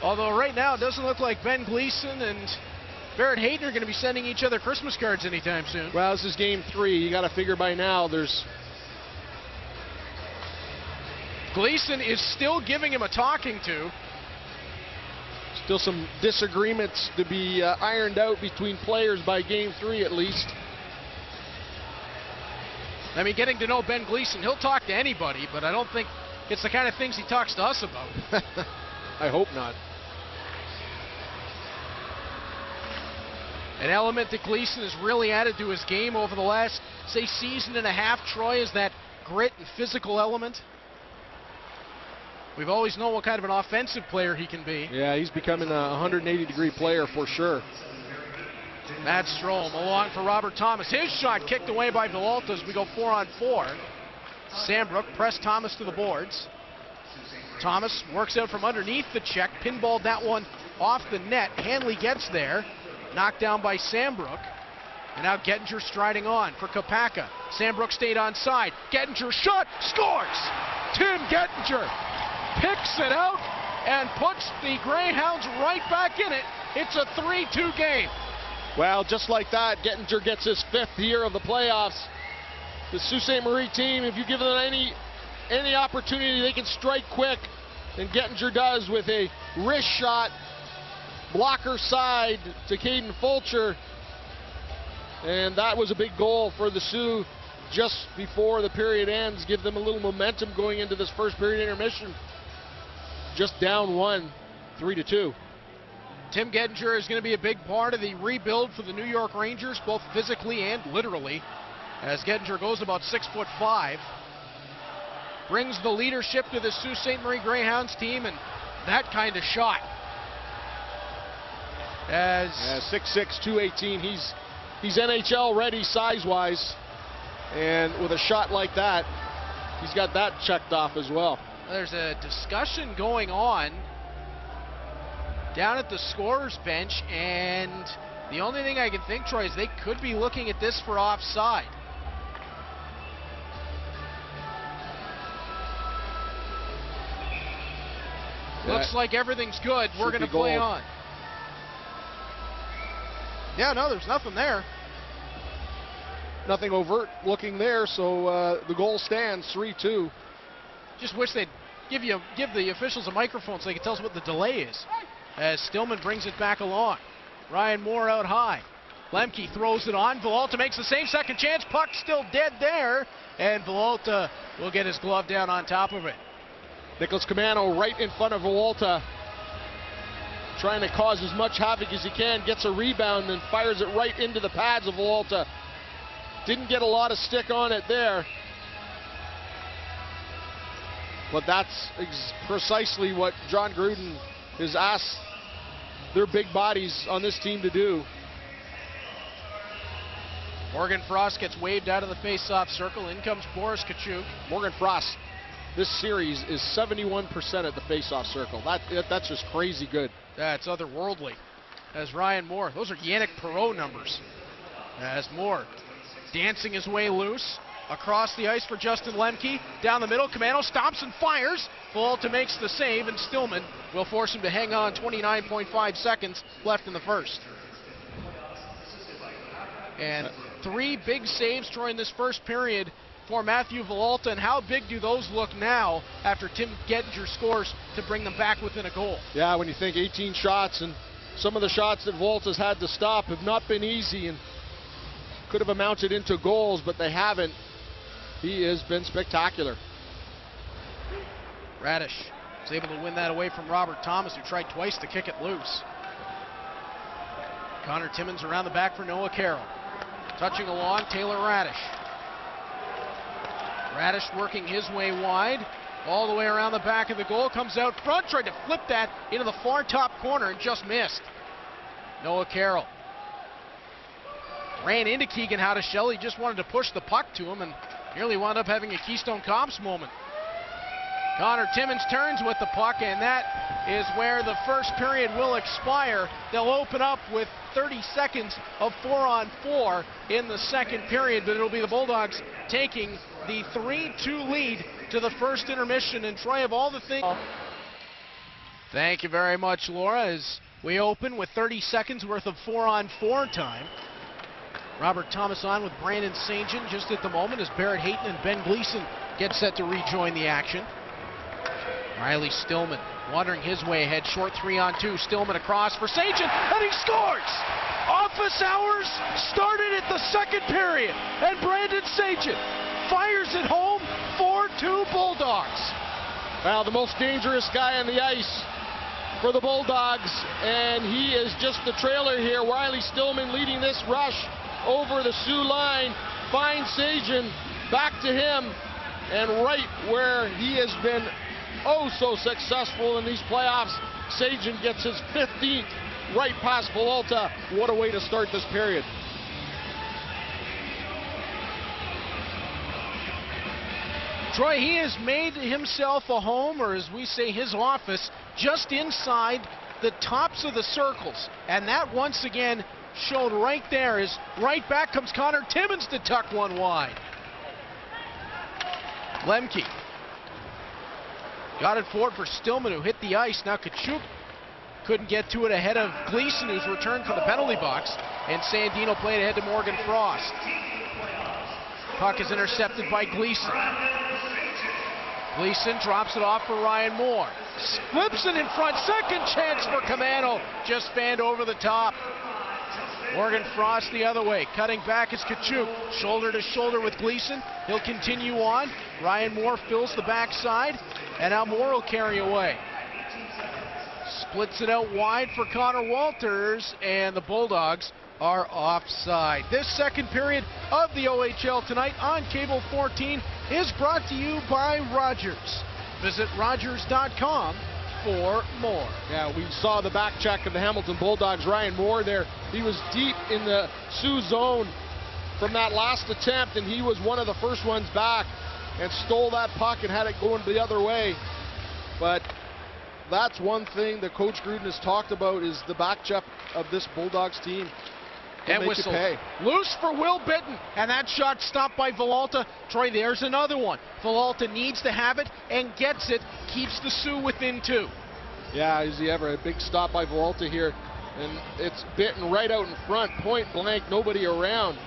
Although right now it doesn't look like Ben Gleason and Barrett Hayton are going to be sending each other Christmas cards anytime soon. Well, this is game 3. You got to figure by now there's... Gleason is still giving him a talking to. Still some disagreements to be ironed out between players by game 3 at least. I mean, getting to know Ben Gleason, he'll talk to anybody, but I don't think it's the kind of things he talks to us about. I hope not. An element that Gleason has really added to his game over the last, say, season and a half, Troy, is that grit and physical element. We've always known what kind of an offensive player he can be. Yeah, he's becoming a 180-degree player for sure. Matt Strom along for Robert Thomas. His shot kicked away by Villalta as we go 4-on-4. Sandbrook pressed Thomas to the boards. Thomas works out from underneath the check, pinballed that one off the net. Hanley gets there, knocked down by Sandbrook. And now Gettinger striding on for Kopacka. Sandbrook stayed onside. Gettinger shot, scores! Tim Gettinger picks it out and puts the Greyhounds right back in it. It's a 3-2 game. Well, just like that, Gettinger gets his 5th year of the playoffs. The Sault Ste. Marie team, if you give them any opportunity, they can strike quick. And Gettinger does with a wrist shot, blocker side to Caden Fulcher. And that was a big goal for the Sioux just before the period ends. Give them a little momentum going into this first period intermission. Just down 1, 3-2. Tim Gettinger is going to be a big part of the rebuild for the New York Rangers, both physically and literally, as Gettinger goes about 6'5". Brings the leadership to the Sault Ste. Marie Greyhounds team, and that kind of shot. As 6'6", 218, he's NHL ready size-wise, and with a shot like that, he's got that checked off as well. There's a discussion going on down at the scorer's bench, and the only thing I can think, Troy, is they could be looking at this for offside. Looks like everything's good. We're going to play on. Yeah, no, there's nothing there. Nothing overt looking there, so the goal stands 3-2. Just wish they'd give the officials a microphone so they can tell us what the delay is. As Stillman brings it back along. Ryan Moore out high. Lemke throws it on. Villalta makes the same. Second chance. Puck still dead there. And Villalta will get his glove down on top of it. Nicholas Camano right in front of Villalta, trying to cause as much havoc as he can. Gets a rebound and fires it right into the pads of Villalta. Didn't get a lot of stick on it there. But that's precisely what John Gruden has asked their big bodies on this team to do. Morgan Frost gets waved out of the face-off circle. In comes Boris Tkachuk. Morgan Frost, this series is 71% at the face-off circle. That's just crazy good. That's otherworldly. As Ryan Moore, those are Yannick Perreault numbers. As Moore dancing his way loose. Across the ice for Justin Lemke. Down the middle, Camano stops and fires. Volta makes the save, and Stillman will force him to hang on. 29.5 seconds left in the first. And 3 big saves during this first period for Matthew Volta. And how big do those look now after Tim Gettinger scores to bring them back within a goal? Yeah, when you think 18 shots, and some of the shots that Volta's had to stop have not been easy and could have amounted into goals, but they haven't. He has been spectacular. Radish was able to win that away from Robert Thomas, who tried twice to kick it loose. Connor Timmins around the back for Noah Carroll. Touching along, Taylor Radish. Radish working his way wide, all the way around the back of the goal, comes out front, tried to flip that into the far top corner and just missed. Noah Carroll ran into Keegan Howdeshell. He just wanted to push the puck to him and nearly wound up having a Keystone Cops moment. Connor Timmins turns with the puck, and that is where the first period will expire. They'll open up with 30 seconds of 4-on-4 in the second period, but it'll be the Bulldogs taking the 3-2 lead to the first intermission. And Troy, of all the things... Thank you very much, Laura, as we open with 30 seconds worth of 4-on-4 time. Robert Thomas on with Brandon St. John just at the moment as Barrett Hayton and Ben Gleason get set to rejoin the action. Riley Stillman wandering his way ahead, short 3-on-2. Stillman across for St. John, and he scores! Office hours started at the second period, and Brandon St. John fires it home, 4-2 Bulldogs. Well, the most dangerous guy on the ice for the Bulldogs, and he is just the trailer here. Riley Stillman leading this rush over the Sioux line, finds Sagan, back to him, and right where he has been oh so successful in these playoffs, Sagan gets his 15th right past Volta. What a way to start this period. Troy, he has made himself a home, or as we say, his office, just inside the tops of the circles. And that once again shown right there as right back comes Connor Timmins to tuck one wide. Lemke got it forward for Stillman, who hit the ice. Now Tkachuk couldn't get to it ahead of Gleason, who's returned from the penalty box. And Sandino played ahead to Morgan Frost. Puck is intercepted by Gleason. Gleason drops it off for Ryan Moore. Flips it in front. Second chance for Camano. Just fanned over the top. Morgan Frost the other way. Cutting back is Tkachuk. Shoulder to shoulder with Gleason. He'll continue on. Ryan Moore fills the backside. And now Moore will carry away. Splits it out wide for Connor Walters. And the Bulldogs are offside. This second period of the OHL tonight on Cable 14 is brought to you by Rogers. Visit Rogers.com for more. Yeah, we saw the back check of the Hamilton Bulldogs. Ryan Moore there. He was deep in the Sioux zone from that last attempt, and he was one of the first ones back and stole that puck and had it going the other way. But that's one thing that Coach Gruden has talked about, is the back check of this Bulldogs team. And whistle loose for Will Bitton, and that shot stopped by Volta. Troy, there's another one. Volta needs to have it and gets it, keeps the Sioux within 2. Yeah, is he ever. A big stop by Volta here, and it's Bitton right out in front, point blank, nobody around.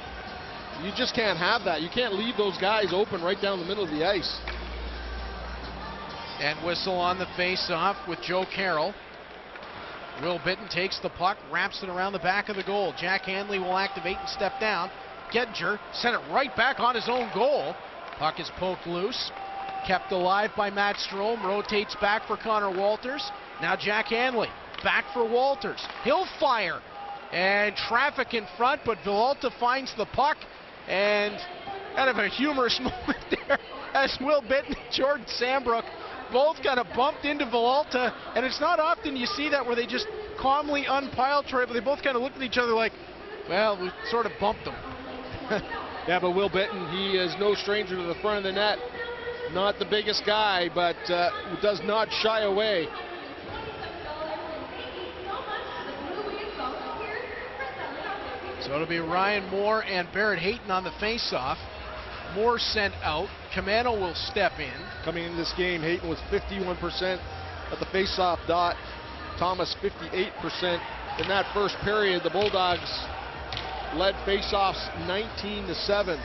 You just can't have that. You can't leave those guys open right down the middle of the ice. And whistle on the face-off with Joe Carroll. Will Bitton takes the puck, wraps it around the back of the goal. Jack Hanley will activate and step down. Gettinger sent it right back on his own goal. Puck is poked loose. Kept alive by Matt Strome. Rotates back for Connor Walters. Now Jack Hanley back for Walters. He'll fire. And traffic in front, but Volta finds the puck. And kind of a humorous moment there as Will Bitton and Jordan Sambrook both kind of bumped into Volta, and it's not often you see that where they just calmly unpile Troy, but they both kind of looked at each other like, well, we sort of bumped them. Yeah, but Will Bitton, he is no stranger to the front of the net. Not the biggest guy, but does not shy away. So it'll be Ryan Moore and Barrett Hayton on the faceoff. Moore sent out. Camano will step in. Coming into this game, Hayton was 51% at the faceoff dot. Thomas 58%. In that first period, the Bulldogs led faceoffs 19-7.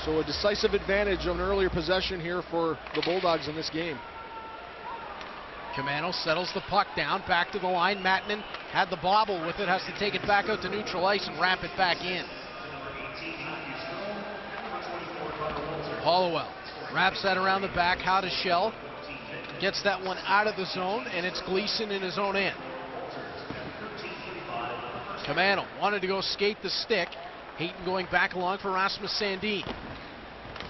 So a decisive advantage on earlier possession here for the Bulldogs in this game. Camano settles the puck down, back to the line. Mattinen had the bobble with it, has to take it back out to neutral ice and wrap it back in. Hollowell wraps that around the back. How to Shell gets that one out of the zone, and it's Gleason in his own end. Camano wanted to go skate the stick. Hayton going back along for Rasmus Sandin.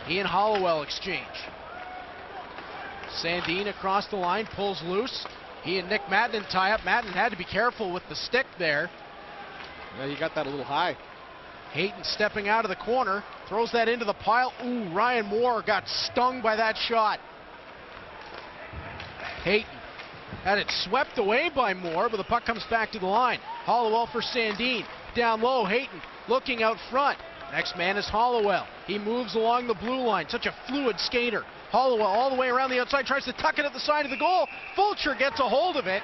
He and Hollowell exchange. Sandin across the line, pulls loose. He and Nick Mattinen tie up. Mattinen had to be careful with the stick there. Yeah, you got that a little high. Hayton stepping out of the corner, throws that into the pile. Ooh, Ryan Moore got stung by that shot. Hayton had it swept away by Moore, but the puck comes back to the line. Hollowell for Sandin. Down low, Hayton looking out front. Next man is Hollowell. He moves along the blue line. Such a fluid skater. Hollowell all the way around the outside, tries to tuck it at the side of the goal. Fulcher gets a hold of it,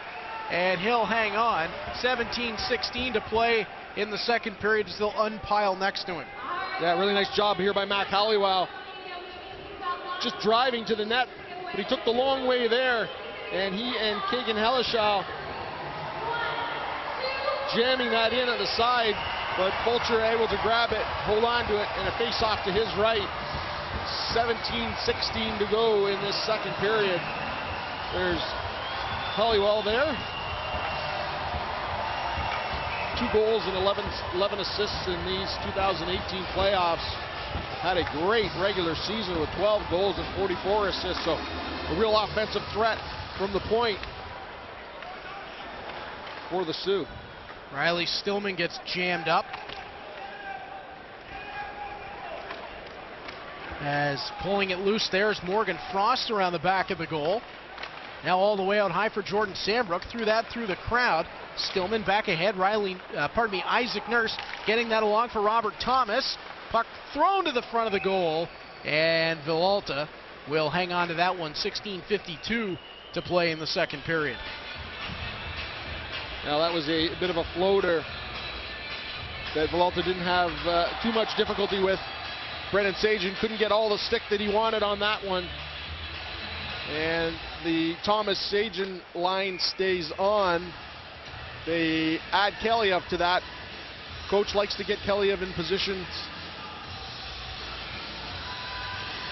and he'll hang on. 17-16 to play in the second period. Still unpile next to him. Yeah, really nice job here by Mac Hollowell. Just driving to the net, but he took the long way there, and he and Kagan Hellishaw jamming that in at the side, but Fulcher able to grab it, hold on to it, and a face-off to his right. 17-16 to go in this second period. There's Hollowell there. 2 goals and 11 assists in these 2018 playoffs. Had a great regular season with 12 goals and 44 assists, so a real offensive threat from the point for the Sioux. Riley Stillman gets jammed up. As pulling it loose there is Morgan Frost around the back of the goal. Now all the way out high for Jordan Sambrook. Threw that through the crowd. Stillman back ahead. Isaac Nurse getting that along for Robert Thomas. Puck thrown to the front of the goal. And Villalta will hang on to that one. 16:52 to play in the second period. Now that was a bit of a floater that Villalta didn't have too much difficulty with. Brennan Sagen couldn't get all the stick that he wanted on that one. And the Thomas Sagen line stays on. They add Keliev to that. Coach likes to get Keliev in positions.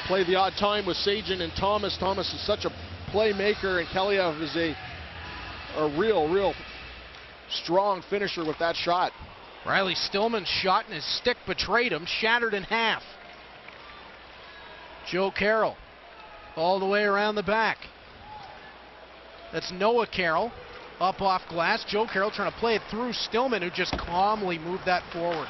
Play the odd time with Sagen and Thomas. Thomas is such a playmaker, and Keliev is a real strong finisher with that shot. Riley Stillman's shot and his stick betrayed him, shattered in half. Joe Carroll all the way around the back. That's Noah Carroll up off glass. Joe Carroll trying to play it through Stillman, who just calmly moved that forward.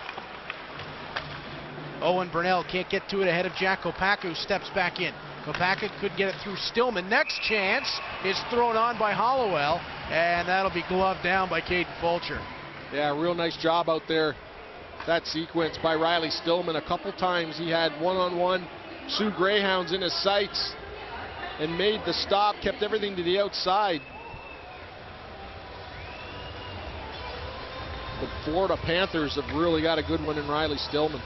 Owen Burnell can't get to it ahead of Jack Kopaka, who steps back in. Kopaka could get it through Stillman. Next chance is thrown on by Hollowell, and that'll be gloved down by Caden Fulcher. Yeah, real nice job out there. That sequence by Riley Stillman. A couple times he had one-on-one Sioux Greyhounds in his sights and made the stop, kept everything to the outside. The Florida Panthers have really got a good one in Riley Stillman.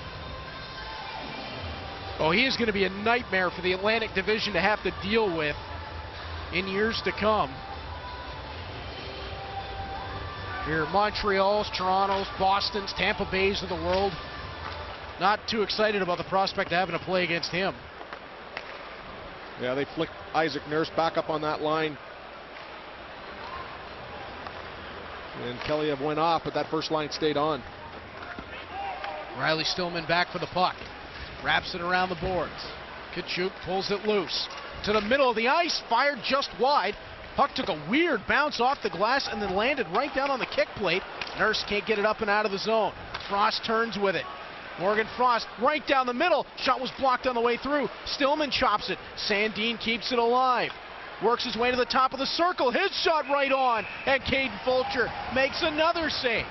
Oh, he is going to be a nightmare for the Atlantic Division to have to deal with in years to come. Here, Montreal's, Toronto's, Boston's, Tampa Bay's of the world. Not too excited about the prospect of having to play against him. Yeah, they flicked Isaac Nurse back up on that line. And Keliev went off, but that first line stayed on. Riley Stillman back for the puck. Wraps it around the boards. Kachuk pulls it loose. To the middle of the ice, fired just wide. Puck took a weird bounce off the glass and then landed right down on the kick plate. Nurse can't get it up and out of the zone. Frost turns with it. Morgan Frost right down the middle. Shot was blocked on the way through. Stillman chops it. Sandin keeps it alive. Works his way to the top of the circle. His shot right on. And Caden Fulcher makes another save.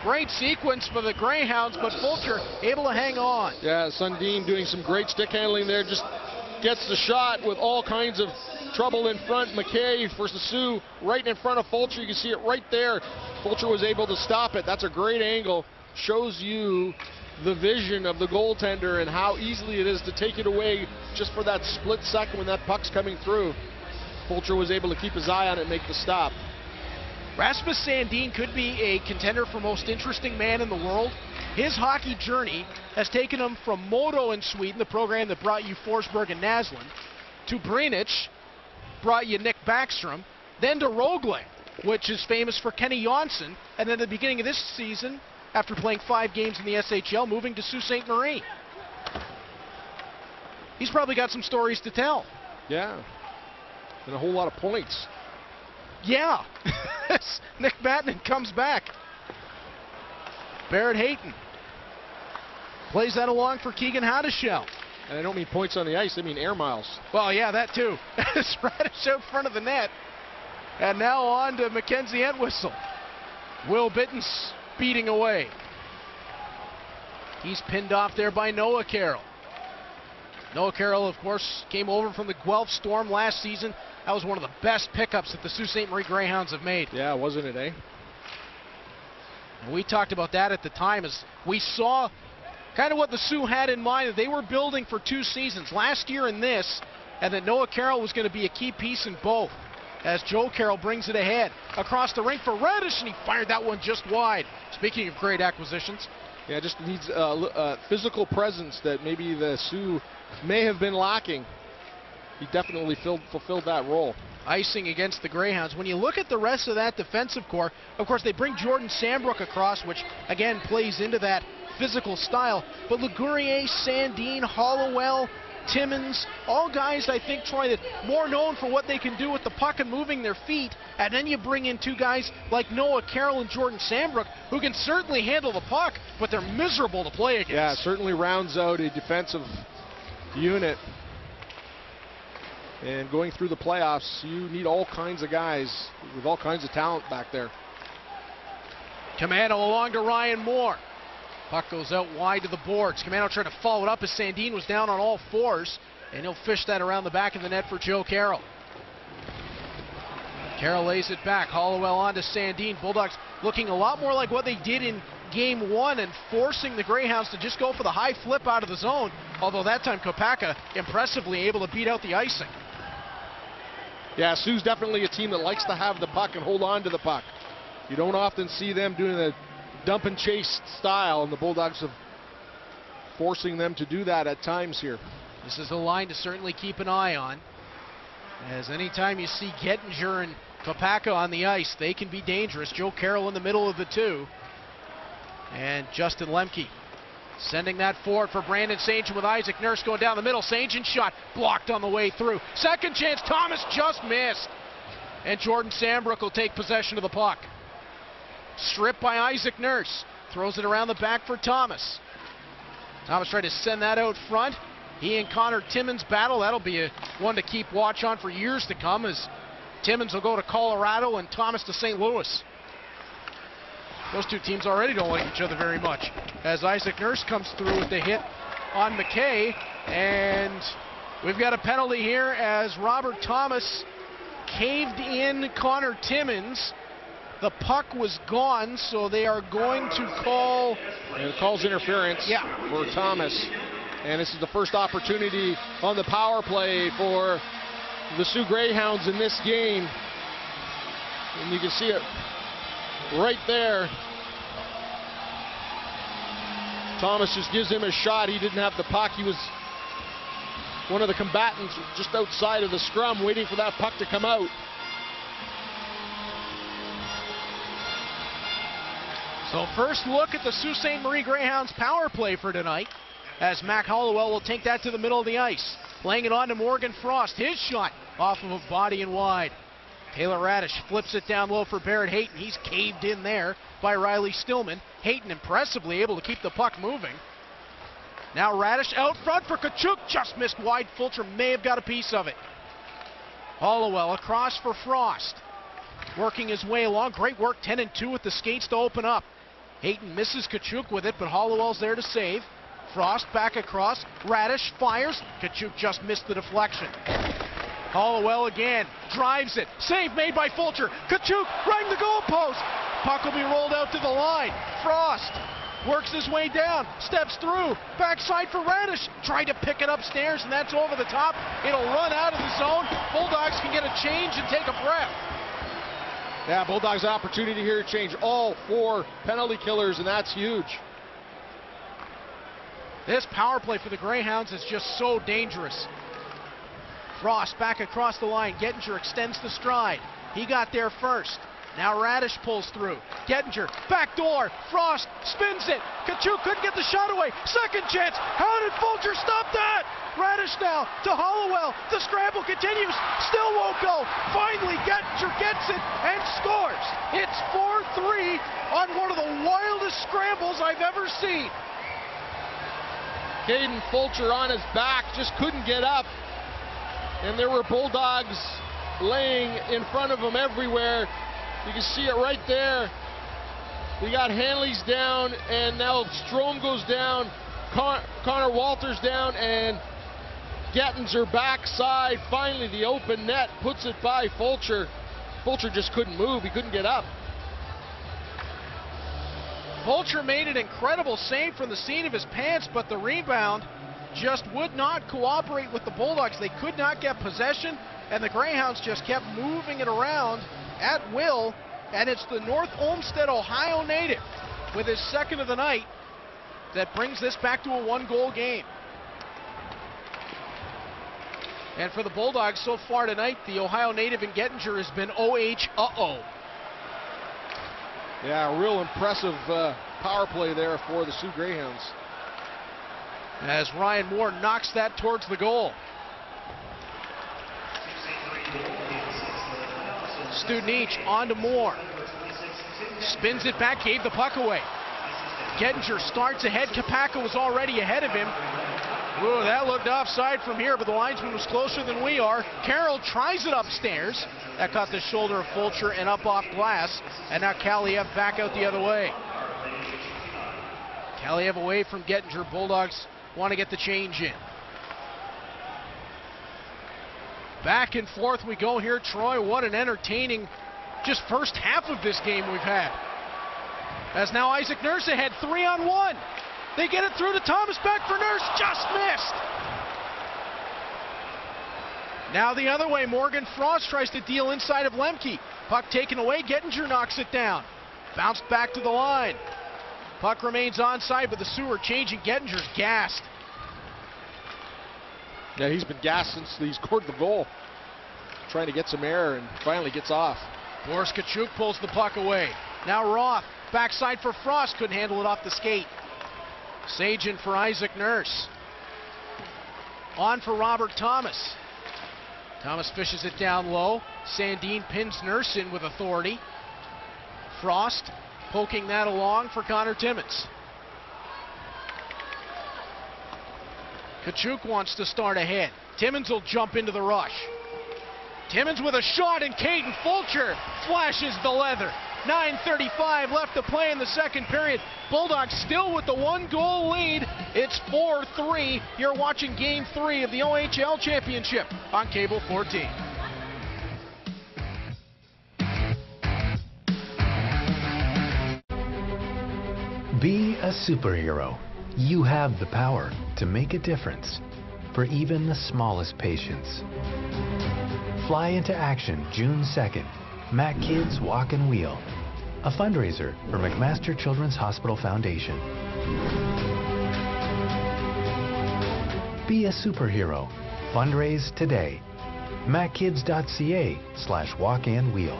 Great sequence for the Greyhounds, but Fulcher able to hang on. Yeah, Sundin doing some great stick handling there. Just gets the shot with all kinds of trouble in front. McKay for the Sioux right in front of Fulcher. You can see it right there. Fulcher was able to stop it. That's a great angle. Shows you the vision of the goaltender and how easily it is to take it away just for that split second when that puck's coming through. Fulcher was able to keep his eye on it and make the stop. Rasmus Sandin could be a contender for most interesting man in the world. His hockey journey has taken him from Modo in Sweden, the program that brought you Forsberg and Naslund, to Brynäs, brought you Nick Backstrom, then to Rögle, which is famous for Kenny Jonsson, and then at the beginning of this season, after playing 5 games in the SHL, moving to Sault Ste. Marie. He's probably got some stories to tell. Yeah, and a whole lot of points. Yeah. Nick Batman comes back. Barrett Hayton plays that along for Keegan Hadashell. And I don't mean points on the ice, I mean air miles. Well, yeah, that too. Radish out front of the net. And now on to Mackenzie Entwistle. Will Bittens beating away. He's pinned off there by Noah Carroll. Noah Carroll, of course, came over from the Guelph Storm last season. That was one of the best pickups that the Sault Ste. Marie Greyhounds have made. Yeah, wasn't it, eh? And we talked about that at the time as we saw kind of what the Sioux had in mind that they were building for 2 seasons, last year and this, and that Noah Carroll was going to be a key piece in both. As Joe Carroll brings it ahead across the rink for Radish, and he fired that one just wide. Speaking of great acquisitions. Yeah, just needs a physical presence that maybe the Sioux may have been lacking. He definitely fulfilled that role. Icing against the Greyhounds. When you look at the rest of that defensive core, of course they bring Jordan Sambrook across, which again plays into that physical style. But Ligurier, Sandin, Hollowell, Timmins, all guys I think, Troy, that more known for what they can do with the puck and moving their feet. And then you bring in 2 guys like Noah Carroll and Jordan Sambrook, who can certainly handle the puck, but they're miserable to play against. Yeah, certainly rounds out a defensive unit. And going through the playoffs, you need all kinds of guys with all kinds of talent back there. Camano along to Ryan Moore. Puck goes out wide to the boards. Camano tried to follow it up as Sandin was down on all 4s, and he'll fish that around the back of the net for Joe Carroll. Carroll lays it back. Hollowell on to Sandin. Bulldogs looking a lot more like what they did in Game 1 and forcing the Greyhounds to just go for the high flip out of the zone, although that time Kopaka impressively able to beat out the icing. Yeah, Sioux's definitely a team that likes to have the puck and hold on to the puck. You don't often see them doing the dump and chase style, and the Bulldogs have forcing them to do that at times here. This is a line to certainly keep an eye on, as anytime you see Gettinger and Kopaka on the ice, they can be dangerous. Joe Carroll in the middle of the 2. And Justin Lemke sending that forward for Brandon St. John with Isaac Nurse going down the middle. St. John shot blocked on the way through. Second chance, Thomas just missed. And Jordan Sambrook will take possession of the puck. Stripped by Isaac Nurse. Throws it around the back for Thomas. Thomas tried to send that out front. He and Connor Timmins battle. That'll be a one to keep watch on for years to come, as Timmins will go to Colorado and Thomas to St. Louis. Those 2 teams already don't like each other very much. As Isaac Nurse comes through with the hit on McKay, and we've got a penalty here as Robert Thomas caved in Connor Timmins. The puck was gone, so they are going to call... And it calls interference for Thomas. And this is the first opportunity on the power play for the Sioux Greyhounds in this game. And you can see it right there. Thomas just gives him a shot. He didn't have the puck. He was one of the combatants just outside of the scrum waiting for that puck to come out. So first look at the Sault Ste. Marie Greyhounds power play for tonight, as Mac Hollowell will take that to the middle of the ice. Playing it on to Morgan Frost. His shot off of a body and wide. Taylor Radish flips it down low for Barrett Hayton. He's caved in there by Riley Stillman. Hayton impressively able to keep the puck moving. Now Radish out front for Tkachuk. Just missed wide. Fulcher may have got a piece of it. Hollowell across for Frost. Working his way along. Great work, 10-2 with the skates to open up. Hayton misses Tkachuk with it, but Hollowell's there to save. Frost back across. Radish fires. Tkachuk just missed the deflection. Hollowell again, drives it. Save made by Fulcher. Tkachuk right in the goalpost. Puck will be rolled out to the line. Frost works his way down, steps through, backside for Radish. Tried to pick it upstairs, and that's over the top. It'll run out of the zone. Bulldogs can get a change and take a breath. Yeah, Bulldogs opportunity here to change all 4 penalty killers, and that's huge. This power play for the Greyhounds is just so dangerous. Frost back across the line. Gettinger extends the stride. He got there first. Now Radish pulls through. Gettinger, back door. Frost spins it. Tkachuk couldn't get the shot away. Second chance. How did Fulcher stop that? Radish now to Hollowell. The scramble continues. Still won't go. Finally, Gettinger gets it and scores. It's 4-3 on one of the wildest scrambles I've ever seen. Caden Fulcher on his back, just couldn't get up. And there were Bulldogs laying in front of him everywhere. You can see it right there. We got Hanley's down, and now Strome goes down. Connor Walters down, and Gettinger backside. Finally, the open net puts it by Fulcher. Fulcher just couldn't move. He couldn't get up. Fulcher made an incredible save from the seat of his pants, but the rebound just would not cooperate with the Bulldogs. They could not get possession, and the Greyhounds just kept moving it around at will. And it's the North Olmsted, Ohio native with his second of the night that brings this back to a 1-goal game. And for the Bulldogs so far tonight, the Ohio native in Gettinger has been OH. Yeah, real impressive power play there for the Sioux Greyhounds. As Ryan Moore knocks that towards the goal. Studenic on to Moore. Spins it back, gave the puck away. Gettinger starts ahead. Kapaka was already ahead of him. Ooh, that looked offside from here, but the linesman was closer than we are. Carroll tries it upstairs. That caught the shoulder of Fulcher and up off glass. And now Kaliev back out the other way. Kaliev away from Gettinger. Bulldogs want to get the change in. Back and forth we go here, Troy. What an entertaining just first half of this game we've had. As now Isaac Nurse ahead, 3-on-1. They get it through to Thomas, back for Nurse, just missed. Now the other way, Morgan Frost tries to deal inside of Lemke. Puck taken away, Gettinger knocks it down. Bounced back to the line. Puck remains onside, but the Sioux are changing. Gettinger's gassed. Yeah, he's been gassed since he scored the goal. Trying to get some air and finally gets off. Boris Tkachuk pulls the puck away. Now Roth, backside for Frost, couldn't handle it off the skate. Sagen for Isaac Nurse. On for Robert Thomas. Thomas fishes it down low. Sandin pins Nurse in with authority. Frost poking that along for Connor Timmins. Tkachuk wants to start ahead. Timmins will jump into the rush. Timmins with a shot, and Caden Fulcher flashes the leather. 9:35 left to play in the second period. Bulldogs still with the 1-goal lead. It's 4-3. You're watching Game 3 of the OHL Championship on Cable 14. Be a superhero. You have the power to make a difference for even the smallest patients. Fly into action June 2nd. Mac Kids Walk and Wheel, a fundraiser for McMaster Children's Hospital Foundation. Be a superhero. Fundraise today. mackids.ca/walkandwheel.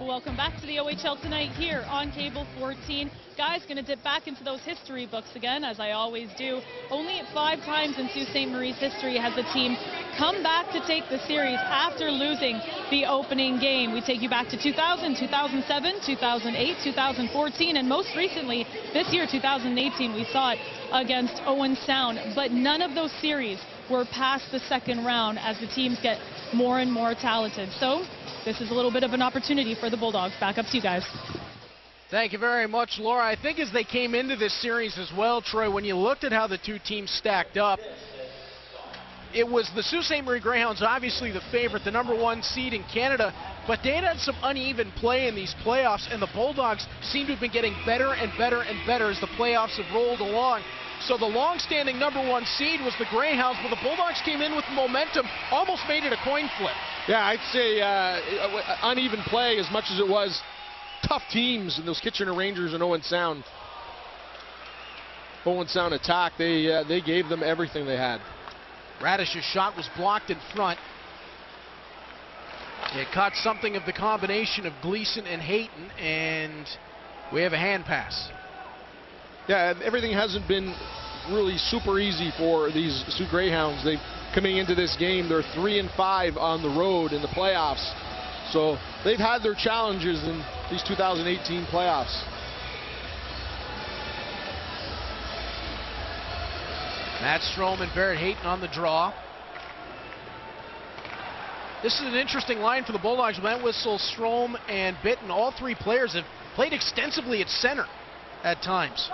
Welcome back to the OHL OHL tonight here on Cable 14. Guys, going to dip back into those history books again, as I always do. Only 5 times in Sault Ste. Marie's history has a team come back to take the series after losing the opening game. We take you back to 2000, 2007, 2008, 2014, and most recently, this year, 2018, we saw it against Owen Sound. But none of those series were past the second round as the teams get more and more talented. So this is a little bit of an opportunity for the Bulldogs. Back up to you guys. Thank you very much, Laura. I think as they came into this series as well, Troy, when you looked at how the two teams stacked up, it was the Sault Ste. Marie Greyhounds, obviously the favorite, the #1 seed in Canada, but they had some uneven play in these playoffs, and the Bulldogs seem to have been getting better and better and better as the playoffs have rolled along. So the long-standing #1 seed was the Greyhounds, but the Bulldogs came in with momentum, almost made it a coin flip. Yeah, I'd say uneven play as much as it was tough teams in those Kitchener Rangers and Owen Sound. Owen Sound attack, they gave them everything they had. Radish's shot was blocked in front. It caught something of the combination of Gleason and Hayton, and we have a hand pass. Yeah, everything hasn't been really super easy for these Sault Greyhounds. They coming into this game, they're 3-5 on the road in the playoffs. So they've had their challenges in these 2018 playoffs. Matt Strome and Barrett Hayton on the draw. This is an interesting line for the Bulldogs. Wentwistle, Strome, and Bitton. All 3 players have played extensively at center at times.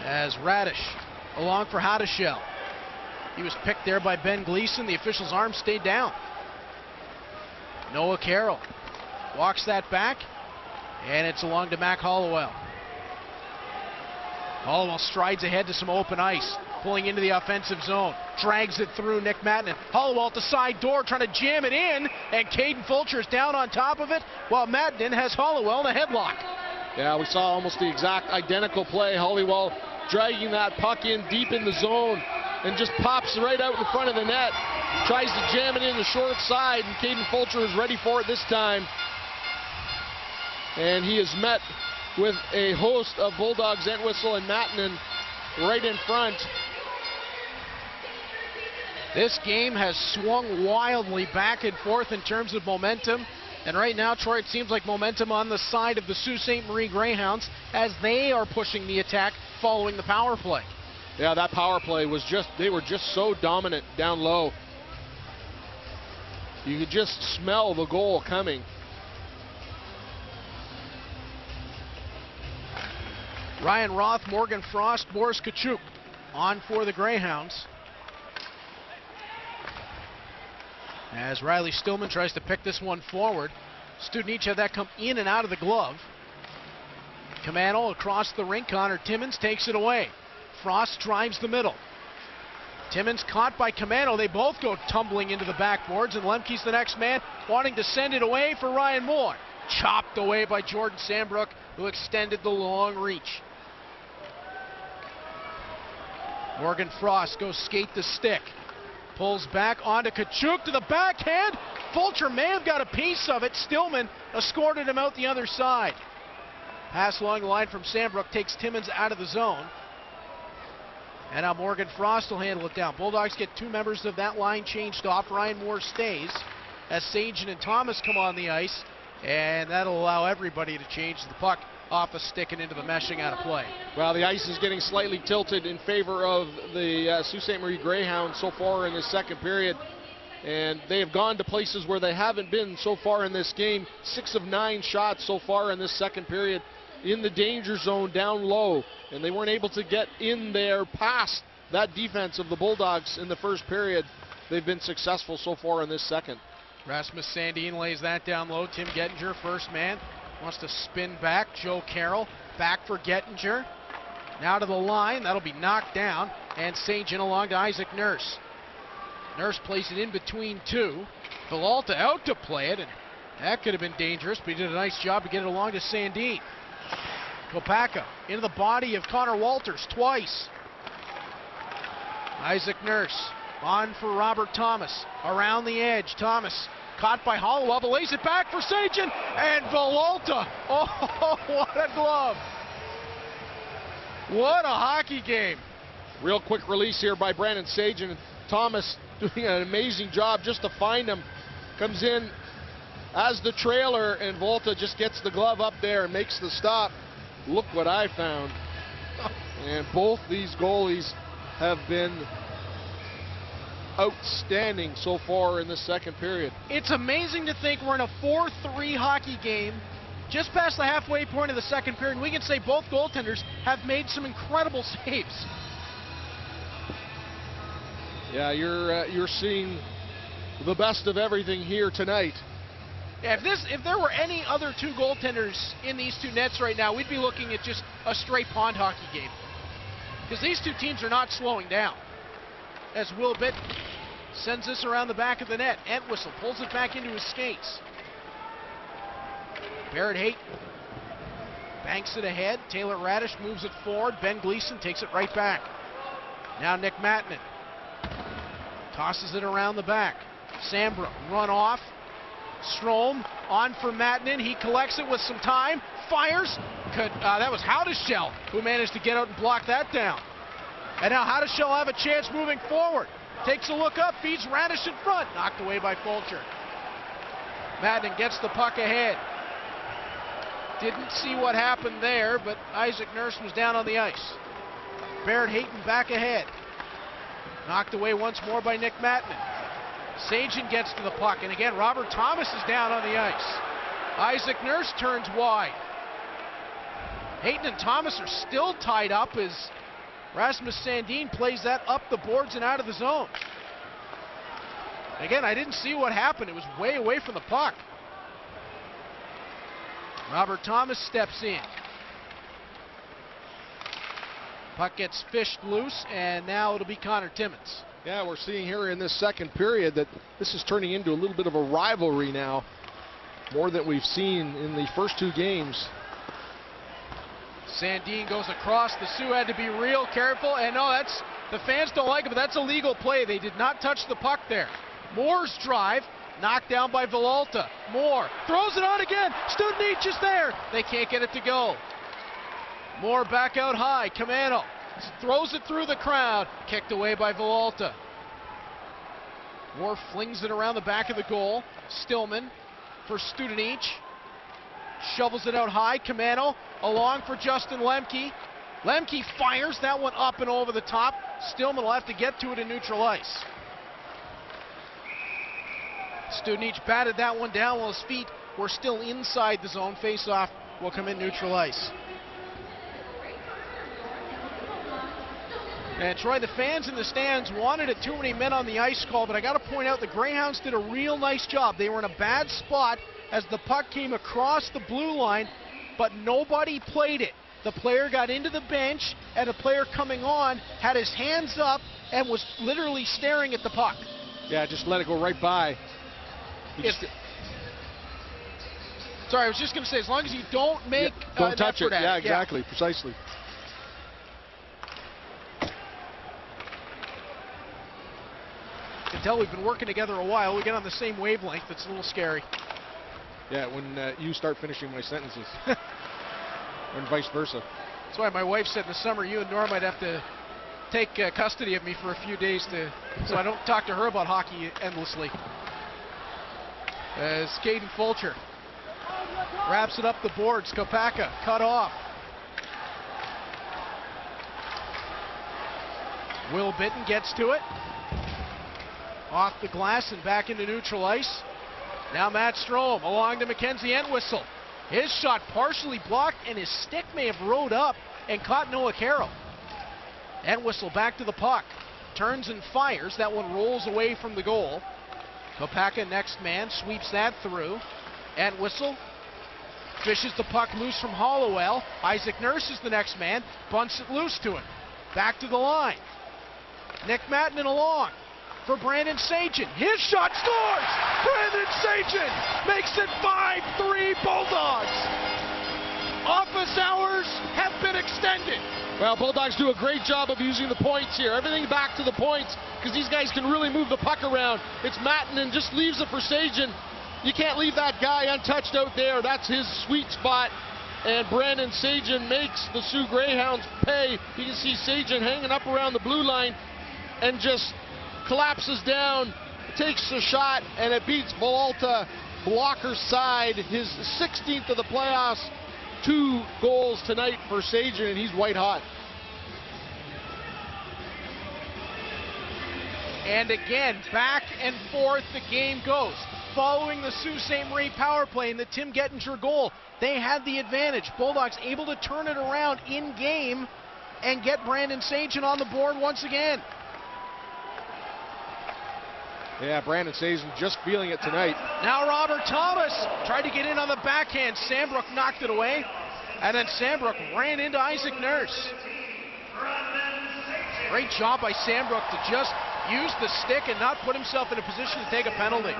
As Radish along for Hadashel. He was picked there by Ben Gleason. The official's arm stayed down. Noah Carroll walks that back, and it's along to Mac Hollowell. Hollowell strides ahead to some open ice, pulling into the offensive zone, drags it through Nick Mattinen. Hollowell at the side door trying to jam it in, and Caden Fulcher's down on top of it, while Mattinen has Hollowell in a headlock. Yeah, we saw almost the exact identical play. Hollowell dragging that puck in deep in the zone and just pops right out in front of the net. Tries to jam it in the short side, and Caden Fulcher is ready for it this time. And he is met with a host of Bulldogs, Entwistle and Mattinen right in front. This game has swung wildly back and forth in terms of momentum. And right now, Troy, it seems like momentum on the side of the Sault Ste. Marie Greyhounds as they are pushing the attack following the power play. Yeah, that power play was they were just so dominant down low. You could just smell the goal coming. Ryan Roth, Morgan Frost, Boris Kachuk on for the Greyhounds. As Riley Stillman tries to pick this one forward. Studenic had that come in and out of the glove. Camano across the rink. Connor Timmins takes it away. Frost drives the middle. Timmins caught by Camano. They both go tumbling into the backboards, and Lemke's the next man, wanting to send it away for Ryan Moore. Chopped away by Jordan Sambrook, who extended the long reach. Morgan Frost goes skate the stick. Pulls back onto Kachuk to the backhand. Fulcher may have got a piece of it. Stillman escorted him out the other side. Pass along the line from Sambrook takes Timmins out of the zone. And now Morgan Frost will handle it down. Bulldogs get 2 members of that line changed off. Ryan Moore stays as Sagen and Thomas come on the ice. And that'll allow everybody to change the puck off a stick and into the meshing out of play. Well, the ice is getting slightly tilted in favor of the Sault Ste. Marie Greyhounds so far in this second period. And they have gone to places where they haven't been so far in this game. 6 of 9 shots so far in this second period in the danger zone down low. And they weren't able to get in there past that defense of the Bulldogs in the first period. They've been successful so far in this second. Rasmus Sandin lays that down low. Tim Gettinger, first man, wants to spin back. Joe Carroll back for Gettinger. Now to the line. That'll be knocked down. And Sagen along to Isaac Nurse. Nurse plays it in between 2. Villalta out to play it, and that could have been dangerous, but he did a nice job to get it along to Sandin. Kopaka into the body of Connor Walters twice. Isaac Nurse on for Robert Thomas. Around the edge, Thomas caught by Hollowell, but lays it back for Sajin, and Villalta. Oh, what a glove. What a hockey game. Real quick release here by Brandon Sajin. Thomas doing an amazing job just to find him. Comes in as the trailer, and Volta just gets the glove up there and makes the stop. Look what I found. And both these goalies have been outstanding so far in the second period. It's amazing to think we're in a 4-3 hockey game just past the halfway point of the second period. We can say both goaltenders have made some incredible saves. Yeah, you're seeing the best of everything here tonight. Yeah, if there were any other two goaltenders in these two nets right now, we'd be looking at just a straight pond hockey game. Because these two teams are not slowing down. As Will Bitt sends this around the back of the net. Entwistle pulls it back into his skates. Barrett Hayton banks it ahead. Taylor Radish moves it forward. Ben Gleason takes it right back. Now Nick Mattinen tosses it around the back. Sambro run off. Strome on for Mattinen. He collects it with some time. Fires. That was Howdeshell who managed to get out and block that down. And now Howdeshell have a chance moving forward. Takes a look up. Feeds Radish in front. Knocked away by Fulcher. Mattinen gets the puck ahead. Didn't see what happened there, but Isaac Nurse was down on the ice. Barrett Hayton back ahead. Knocked away once more by Nick Mattinen. Sajin gets to the puck, and again, Robert Thomas is down on the ice. Isaac Nurse turns wide. Hayton and Thomas are still tied up as Rasmus Sandin plays that up the boards and out of the zone. Again, I didn't see what happened. It was way away from the puck. Robert Thomas steps in. Puck gets fished loose, and now it'll be Connor Timmins. Yeah, we're seeing here in this second period that this is turning into a little bit of a rivalry now, more than we've seen in the first two games. Sandin goes across. The Sioux had to be real careful, and no, the fans don't like it, but that's a legal play. They did not touch the puck there. Moore's drive, knocked down by Villalta. Moore throws it on again. Studenic is there. They can't get it to go. Moore back out high. Camano throws it through the crowd. Kicked away by Villalta. Moore flings it around the back of the goal. Stillman for Studenic. Shovels it out high. Camano along for Justin Lemke. Lemke fires that one up and over the top. Stillman will have to get to it in neutral ice. Studenic batted that one down while his feet were still inside the zone. Face-off will come in neutral ice. And Troy, the fans in the stands wanted a too many men on the ice call, but I got to point out the Greyhounds did a real nice job. They were in a bad spot as the puck came across the blue line, but nobody played it. The player got into the bench, and the player coming on had his hands up and was literally staring at the puck. Yeah, just let it go right by. Sorry, I was just going to say, as long as you don't make don't touch it. Yeah, it. exactly, Yeah. precisely. You can tell we've been working together a while. We get on the same wavelength. It's a little scary. Yeah, when you start finishing my sentences. And vice versa. That's why my wife said in the summer you and Norm might have to take custody of me for a few days so I don't talk to her about hockey endlessly. As Caden Fulcher wraps it up the boards. Kopaka cut off. Will Bitten gets to it. Off the glass and back into neutral ice. Now Matt Strome along to Mackenzie Entwistle. His shot partially blocked, and his stick may have rode up and caught Noah Carroll. Entwistle back to the puck. Turns and fires. That one rolls away from the goal. Kopaka, next man, sweeps that through. Entwistle fishes the puck loose from Hollowell. Isaac Nurse is the next man. Bunts it loose to him. Back to the line. Nick Mattinen along for Brandon Sajin. His shot scores! Brandon Sajin makes it 5-3 Bulldogs. Office hours have been extended. Well, Bulldogs do a great job of using the points here. Everything back to the points because these guys can really move the puck around. It's Mattinen just leaves it for Sajin. You can't leave that guy untouched out there. That's his sweet spot. And Brandon Sagen makes the Sioux Greyhounds pay. You can see Sagen hanging up around the blue line and just collapses down, takes the shot, and it beats Volta blocker side, his 16th of the playoffs. 2 goals tonight for Sagen, and he's white hot. And again, back and forth the game goes. Following the Sault Ste. Marie power play and the Tim Gettinger goal, they had the advantage. Bulldogs able to turn it around in game and get Brandon Sagen on the board once again. Yeah, Brandon Sagen just feeling it tonight. Now Robert Thomas tried to get in on the backhand. Sandbrook knocked it away, and then Sandbrook ran into Isaac Nurse. Great job by Sandbrook to just use the stick and not put himself in a position to take a penalty.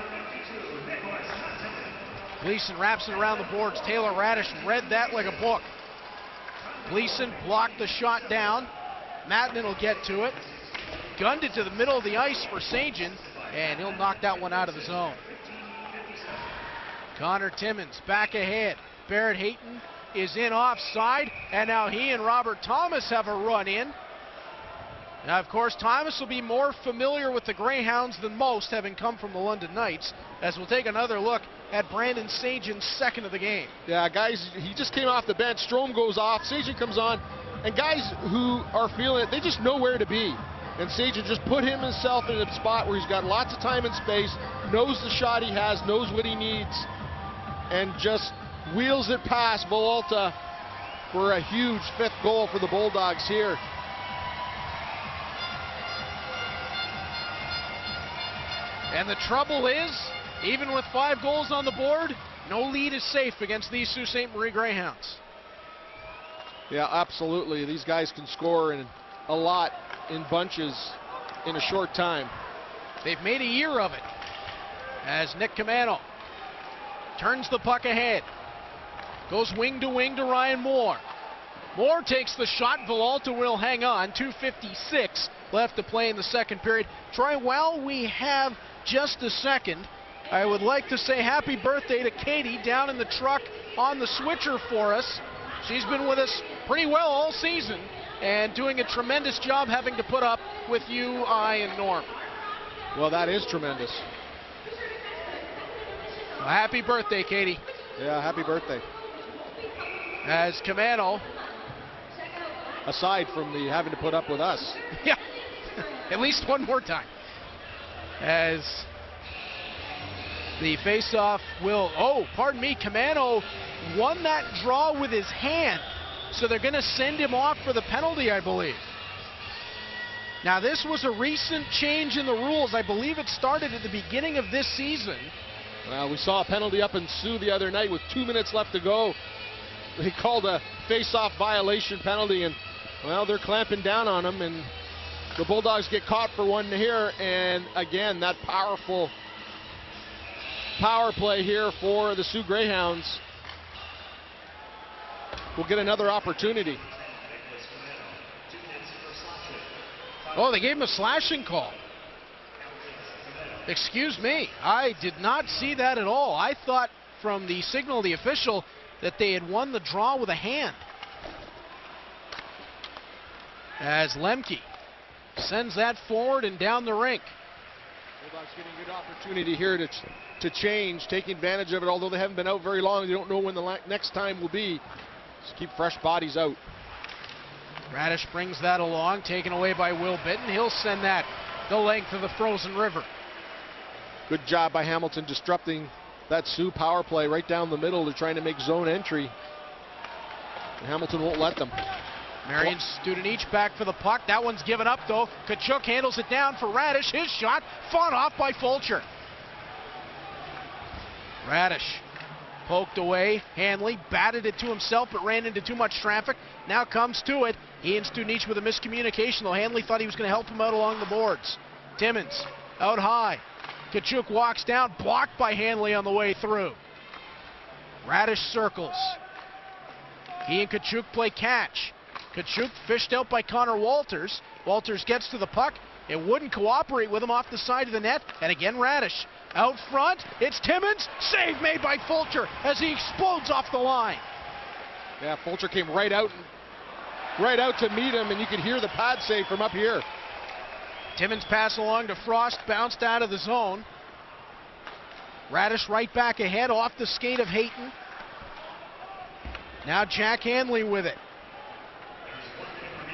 Gleason wraps it around the boards. Taylor Radish read that like a book. Gleason blocked the shot down. Mattinen will get to it. Gunned it to the middle of the ice for Sagen, and he'll knock that one out of the zone. Connor Timmins back ahead. Barrett Hayton is in offside, and now he and Robert Thomas have a run in. Now, of course, Thomas will be more familiar with the Greyhounds than most, having come from the London Knights, as we'll take another look at Brandon Sagen's second of the game. Yeah, guys, he just came off the bench. Strome goes off. Sagen comes on. And guys who are feeling it, they just know where to be. And Sagen just put himself in a spot where he's got lots of time and space, knows the shot he has, knows what he needs, and just wheels it past Volta for a huge 5th goal for the Bulldogs here. And the trouble is, even with 5 goals on the board, no lead is safe against these Sault Ste. Marie Greyhounds. Yeah, absolutely. These guys can score in a lot in bunches in a short time. They've made a year of it, as Nick Camano turns the puck ahead. Goes wing to Ryan Moore. Moore takes the shot. Volta will hang on. 2:56 left to play in the second period. Troy, while we have just a second, I would like to say happy birthday to Katie down in the truck on the switcher for us. She's been with us pretty well all season and doing a tremendous job having to put up with you, I, and Norm. Well, that is tremendous. Well, happy birthday, Katie. Yeah, happy birthday. As Camano, aside from the having to put up with us. Yeah, at least one more time. As the faceoff will, Camano won that draw with his hand. So they're going to send him off for the penalty, I believe. Now, this was a recent change in the rules. I believe it started at the beginning of this season. Well, we saw a penalty up in Sioux the other night with 2 minutes left to go. They called a face-off violation penalty, and, well, they're clamping down on him, and the Bulldogs get caught for one here. And, again, that powerful power play here for the Sioux Greyhounds. We'll get another opportunity. Oh, they gave him a slashing call. Excuse me, I did not see that at all. I thought from the signal of the official that they had won the draw with a hand. As Lemke sends that forward and down the rink. Bulldogs getting a good opportunity here to change, taking advantage of it. Although they haven't been out very long, they don't know when the next time will be. Just keep fresh bodies out. Radish brings that along, taken away by Will Bitton. He'll send that the length of the frozen river. Good job by Hamilton disrupting that Sioux power play right down the middle. They're trying to make zone entry. And Hamilton won't let them. Marion Studenic back for the puck. That one's given up, though. Tkachuk handles it down for Radish. His shot fought off by Fulcher. Radish poked away. Hanley batted it to himself, but ran into too much traffic. Now comes to it. He and Studenic with a miscommunication, though. Hanley thought he was going to help him out along the boards. Timmins out high. Tkachuk walks down, blocked by Hanley on the way through. Radish circles. He and Tkachuk play catch. Tkachuk fished out by Connor Walters. Walters gets to the puck. It wouldn't cooperate with him off the side of the net. And again, Radish Out front, it's Timmins. Save made by Fulcher as he explodes off the line. Yeah, Fulcher came right out to meet him, and you could hear the pad save from up here. Timmins pass along to Frost, bounced out of the zone. Radish right back ahead off the skate of Hayton. Now Jack Hanley with it.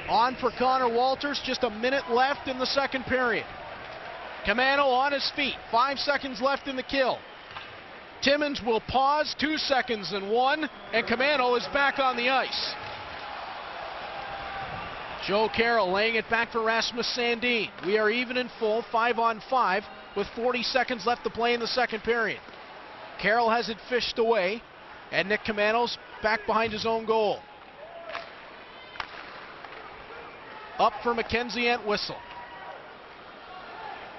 On for Connor Walters, just a minute left in the second period. Camano on his feet, 5 seconds left in the kill. Timmins will pause, 2 seconds and 1, and Camano is back on the ice. Joe Carroll laying it back for Rasmus Sandin. We are even in full, 5-on-5, with 40 seconds left to play in the second period. Carroll has it fished away, and Nick Camano's back behind his own goal. Up for Mackenzie Entwistle.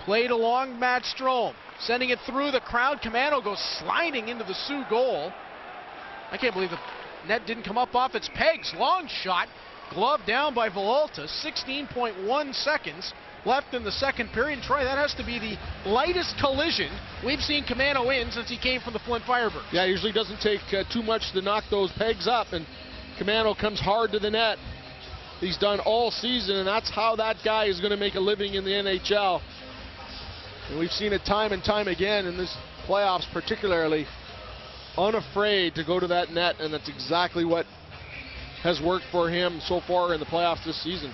Played along Matt Strome, sending it through the crowd. Camano goes sliding into the Sioux goal. I can't believe the net didn't come up off its pegs. Long shot, glove down by Villalta. 16.1 seconds left in the second period. And Troy, that has to be the lightest collision we've seen Camano in since he came from the Flint Firebirds. Yeah, it usually doesn't take too much to knock those pegs up, and Camano comes hard to the net. He's done all season, and that's how that guy is going to make a living in the NHL. And we've seen it time and time again in this playoffs, particularly unafraid to go to that net, and that's exactly what has worked for him so far in the playoffs this season.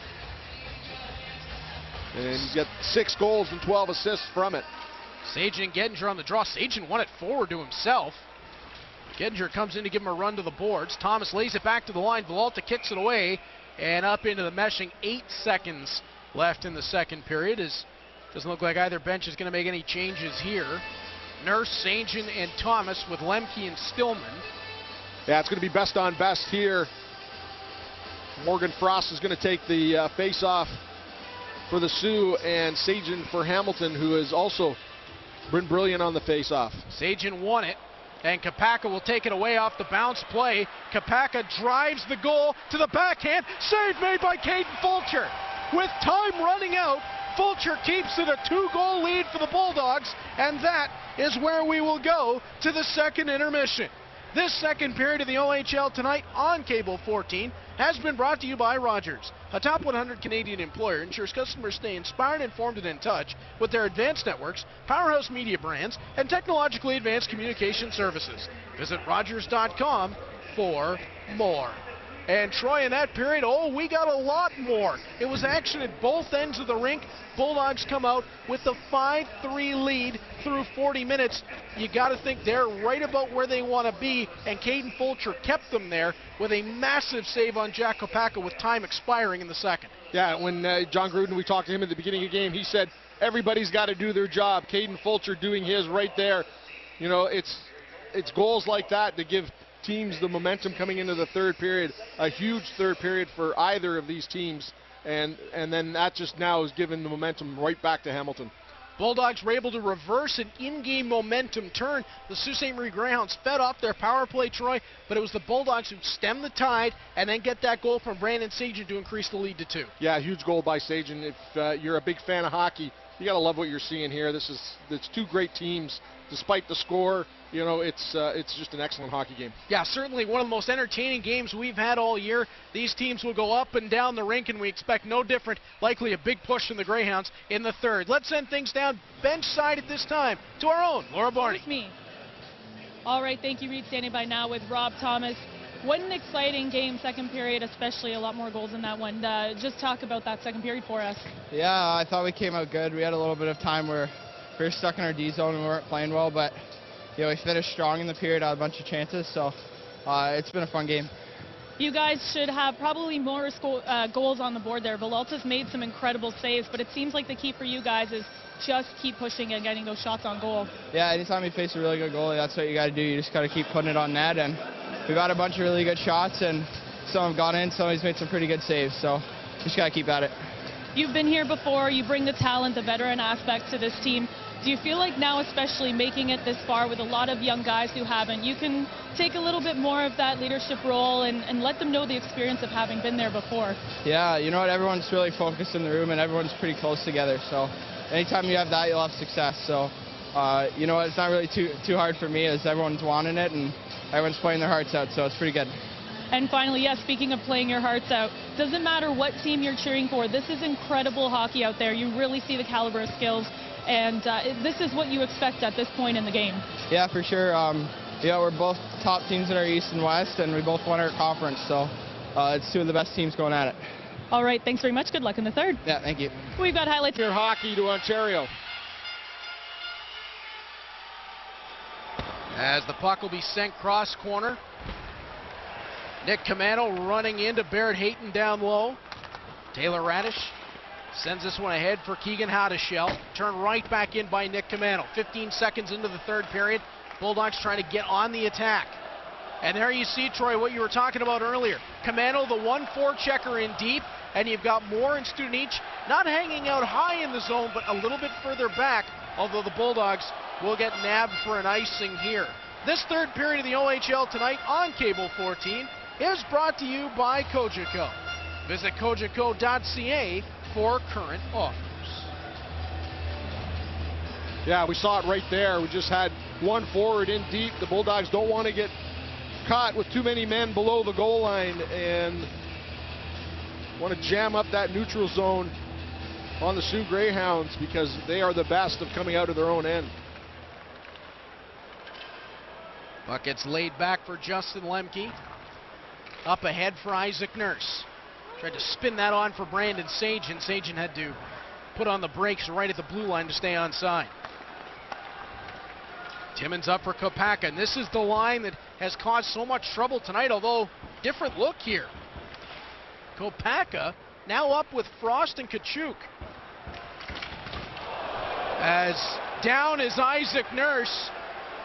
And he's got 6 goals and 12 assists from it. Sagen and Gettinger on the draw. Sagen won it forward to himself. Gettinger comes in to give him a run to the boards. Thomas lays it back to the line. Villalta kicks it away and up into the meshing. 8 seconds left in the second period. Doesn't look like either bench is going to make any changes here. Nurse, Sagen, and Thomas with Lemke and Stillman. Yeah, it's going to be best on best here. Morgan Frost is going to take the face-off for the Sioux, and Sagen for Hamilton, who has also been brilliant on the face-off. Sagen won it, and Kapaka will take it away off the bounce play. Kapaka drives the goal to the backhand. Save made by Caden Fulcher. With time running out, Fulcher keeps it a 2-goal lead for the Bulldogs, and that is where we will go to the second intermission. This second period of the OHL tonight on Cable 14 has been brought to you by Rogers. A top 100 Canadian employer ensures customers stay inspired, informed, and in touch with their advanced networks, powerhouse media brands, and technologically advanced communication services. Visit Rogers.com for more. And Troy, in that period, we got a lot more. It was action at both ends of the rink. Bulldogs come out with the 5-3 lead through 40 minutes. You got to think they're right about where they want to be, and Caden Fulcher kept them there with a massive save on Jack Kopaka with time expiring in the second. Yeah, when John Gruden, we talked to him at the beginning of the game, he said everybody's got to do their job. Caden Fulcher doing his right there. You know, it's goals like that to give teams the momentum coming into the third period. A huge third period for either of these teams, and then that just now is giving the momentum right back to Hamilton. Bulldogs were able to reverse an in-game momentum turn. The Sault Ste. Marie Greyhounds fed off their power play, Troy, but it was the Bulldogs who stemmed the tide and then get that goal from Brandon Sagen to increase the lead to 2. Yeah, huge goal by Sagen. If you're a big fan of hockey, you got to love what you're seeing here. It's 2 great teams. Despite the score, you know, it's just an excellent hockey game. Yeah, certainly one of the most entertaining games we've had all year. These teams will go up and down the rink, and we expect no different. Likely a big push from the Greyhounds in the third. Let's send things down bench side at this time to our own Laura Barney. With me. All right, thank you, Reed. Standing by now with Rob Thomas. What an exciting game, second period, especially a lot more goals in that one. Just talk about that second period for us. Yeah, I thought we came out good. We had a little bit of time where we were stuck in our D zone and we weren't playing well, but you know, we finished strong in the period, had a bunch of chances, so it's been a fun game. You guys should have probably more goals on the board there. Villalta's made some incredible saves, but it seems like the key for you guys is just keep pushing and getting those shots on goal. Yeah, anytime you face a really good goalie, that's what you got to do. You just got to keep putting it on net, and we got a bunch of really good shots, and some have gone in, some have made some pretty good saves, so just got to keep at it. You've been here before. You bring the talent, the veteran aspect to this team. Do you feel like now, especially making it this far with a lot of young guys who haven't, you can take a little bit more of that leadership role and let them know the experience of having been there before? Yeah, you know what? Everyone's really focused in the room and everyone's pretty close together. So anytime you have that, you'll have success. So you know, it's not really too hard for me, as everyone's wanting it and everyone's playing their hearts out, so it's pretty good. And finally, yes, speaking of playing your hearts out, doesn't matter what team you're cheering for. This is incredible hockey out there. You really see the caliber of skills, and this is what you expect at this point in the game. Yeah, for sure. Yeah, we're both top teams in our East and West, and we both won our conference, so it's two of the best teams going at it. All right, thanks very much. Good luck in the third. Yeah, thank you. We've got highlights. Here, hockey to Ontario. As the puck will be sent cross corner. Nick Camano running into Barrett Hayton down low. Taylor Radish sends this one ahead for Keegan Hadashell. Turned right back in by Nick Camano. 15 seconds into the third period. Bulldogs trying to get on the attack. And there you see, Troy, what you were talking about earlier. Camano, the 1-4 checker in deep, and you've got Moore and Studenic not hanging out high in the zone, but a little bit further back, although the Bulldogs will get nabbed for an icing here. This third period of the OHL tonight on Cable 14 is brought to you by Cogeco. Visit cogeco.ca for current offers. Yeah, we saw it right there. We just had one forward in deep. The Bulldogs don't want to get caught with too many men below the goal line and want to jam up that neutral zone on the Sioux Greyhounds because they are the best of coming out of their own end. Puck gets laid back for Justin Lemke. Up ahead for Isaac Nurse. Tried to spin that on for Brandon Sagen. Sagen had to put on the brakes right at the blue line to stay onside. Timmins up for Kopaka, and this is the line that has caused so much trouble tonight, although different look here. Kopaka now up with Frost and Kachuk. As down is Isaac Nurse.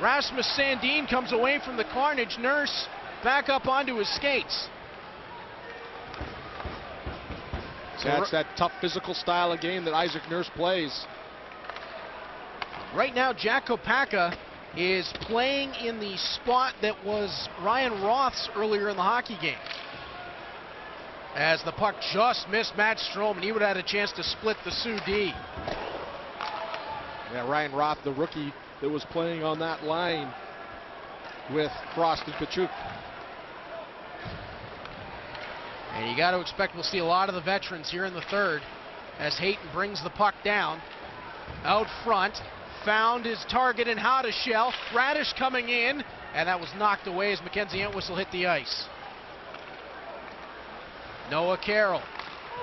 Rasmus Sandin comes away from the carnage. Nurse back up onto his skates. So that's that tough physical style of game that Isaac Nurse plays. Right now, Jack Kopaka is playing in the spot that was Ryan Roth's earlier in the hockey game. As the puck just missed Matt Strome, and he would have had a chance to split the Sioux D. Yeah, Ryan Roth, the rookie that was playing on that line with Frost and Kachuk. And you got to expect we'll see a lot of the veterans here in the third as Hayton brings the puck down. Out front, found his target in Hadashell. Radish coming in, and that was knocked away as Mackenzie Entwistle hit the ice. Noah Carroll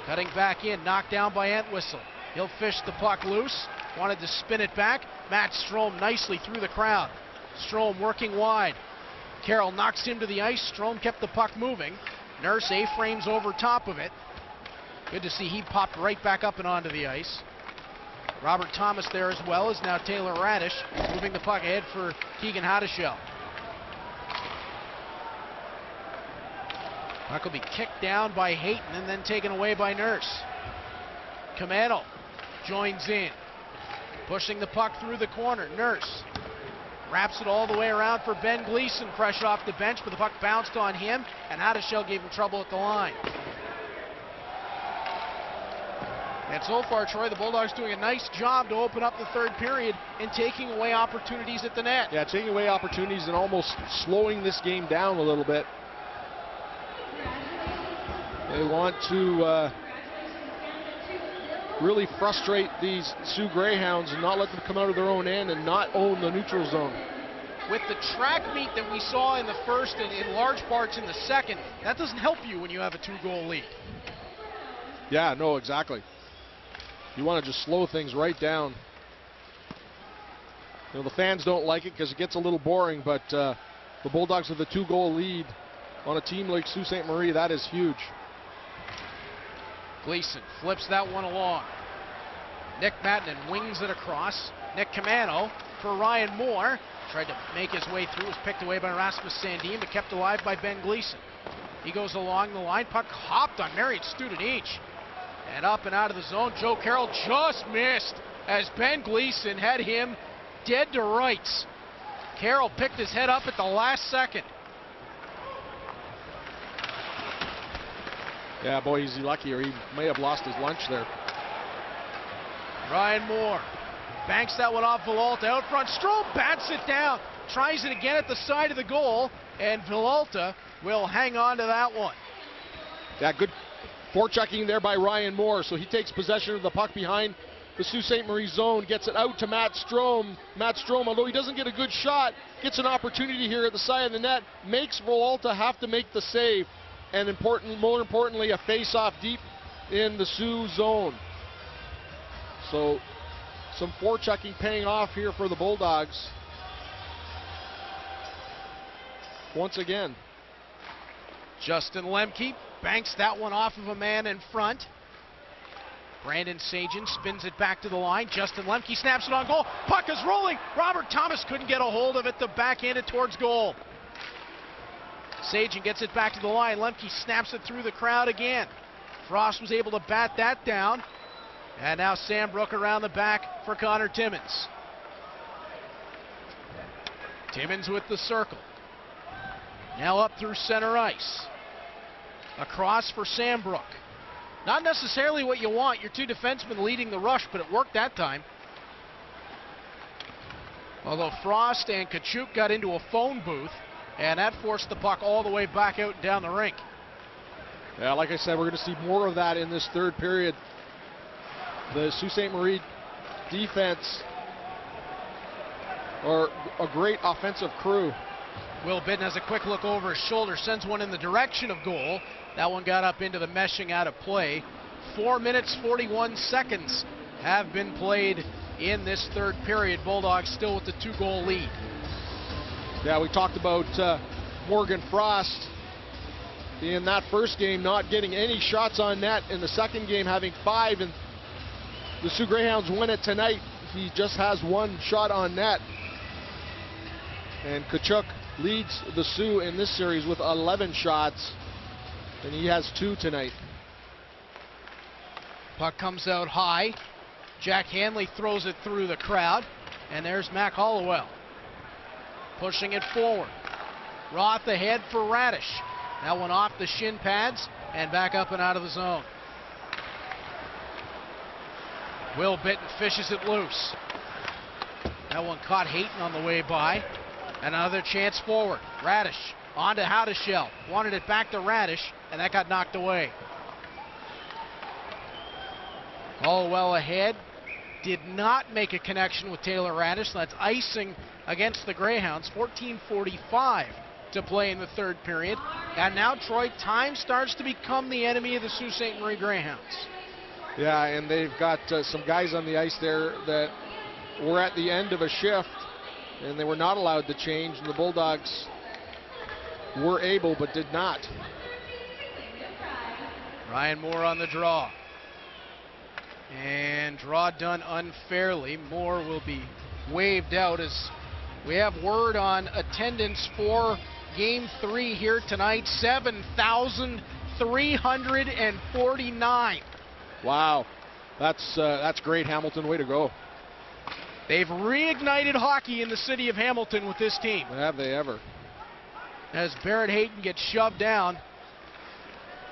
cutting back in, knocked down by Entwistle. He'll fish the puck loose, wanted to spin it back. Matt Strome nicely through the crowd. Strome working wide. Carroll knocks him to the ice. Strome kept the puck moving. Nurse A-frames over top of it. Good to see he popped right back up and onto the ice. Robert Thomas there as well as now Taylor Radish moving the puck ahead for Keegan Hadashell. Puck will be kicked down by Hayton and then taken away by Nurse. Camano joins in, pushing the puck through the corner. Nurse wraps it all the way around for Ben Gleason, fresh off the bench, but the puck bounced on him, and Hadashell gave him trouble at the line. And so far, Troy, the Bulldogs doing a nice job to open up the third period and taking away opportunities at the net. Yeah, taking away opportunities and almost slowing this game down a little bit. They want to really frustrate these Sioux Greyhounds and not let them come out of their own end and not own the neutral zone. With the track meet that we saw in the first and in large parts in the second, that doesn't help you when you have a 2-goal lead. Yeah, no, exactly. You want to just slow things right down. You know, the fans don't like it because it gets a little boring, but the Bulldogs with a 2-goal lead on a team like Sault Ste. Marie, that is huge. Gleason flips that one along. Nick Mattinen wings it across. Nick Camano for Ryan Moore. Tried to make his way through, was picked away by Rasmus Sandin, but kept alive by Ben Gleason. He goes along the line. Puck hopped on Marion Studenic. And up and out of the zone. Joe Carroll just missed as Ben Gleason had him dead to rights. Carroll picked his head up at the last second. Yeah, boy, is he lucky, or he may have lost his lunch there. Ryan Moore Banks that one off Villalta. Out front, Strome bats it down. Tries it again at the side of the goal, and Villalta will hang on to that one. Yeah, good forechecking there by Ryan Moore. So he takes possession of the puck behind the Sault Ste. Marie zone, gets it out to Matt Strome. Matt Strome, although he doesn't get a good shot, gets an opportunity here at the side of the net, makes Villalta have to make the save, and more importantly, a face-off deep in the Sioux zone. So some forechecking paying off here for the Bulldogs. Once again. Justin Lemke banks that one off of a man in front. Brandon Sagen spins it back to the line. Justin Lemke snaps it on goal. Puck is rolling. Robert Thomas couldn't get a hold of it to backhand it towards goal. Sagen gets it back to the line. Lemke snaps it through the crowd again. Frost was able to bat that down. And now Sam Brook around the back for Connor Timmins. Timmins with the circle. Now up through center ice. Across for Sam Brook. Not necessarily what you want, your two defensemen leading the rush, but it worked that time. Although Frost and Kachuk got into a phone booth, and that forced the puck all the way back out and down the rink. Yeah, like I said, we're going to see more of that in this third period. The Sault Ste. Marie defense, or a great offensive crew. Will Bitten has a quick look over his shoulder, sends one in the direction of goal. That one got up into the meshing out of play. 4 minutes, 41 seconds have been played in this third period. Bulldogs still with the 2-goal lead. Yeah, we talked about Morgan Frost in that first game not getting any shots on net. In the second game having 5, and the Sioux Greyhounds win it tonight. He just has 1 shot on net. And Kachuk leads the Sioux in this series with 11 shots, and he has 2 tonight. Puck comes out high. Jack Hanley throws it through the crowd, and there's Mac Hollowell pushing it forward. Roth ahead for Radish. That one off the shin pads and back up and out of the zone. Will Bitten fishes it loose. That one caught Hayton on the way by. Another chance forward. Radish on to Howdeshell. Wanted it back to Radish, and that got knocked away. Hollowell ahead. Did not make a connection with Taylor Radish. That's icing against the Greyhounds. 14:45 to play in the third period. And now, Troy, time starts to become the enemy of the Sault Ste. Marie Greyhounds. Yeah, and they've got some guys on the ice there that were at the end of a shift, and they were not allowed to change, and the Bulldogs were able but did not. Ryan Moore on the draw. And draw done unfairly. Moore will be waved out as we have word on attendance for Game 3 here tonight. 7,349. Wow, that's great, Hamilton. Way to go. They've reignited hockey in the city of Hamilton with this team. Have they ever? As Barrett Hayton gets shoved down.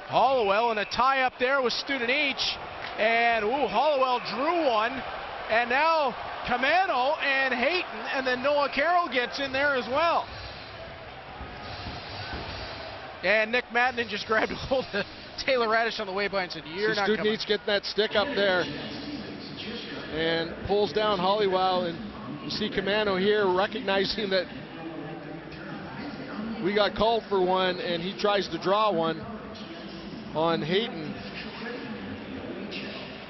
Hollowell in a tie up there with Student H. And Hollowell drew one. And now Camano and Hayton, and then Noah Carroll gets in there as well. And Nick Mattinen just grabbed a hold of Taylor Radish on the way by and said, "You're not coming." Student H getting that stick up there and pulls down Hollowell, and you see Camano here recognizing that we got called for one, and he tries to draw one on Hayton.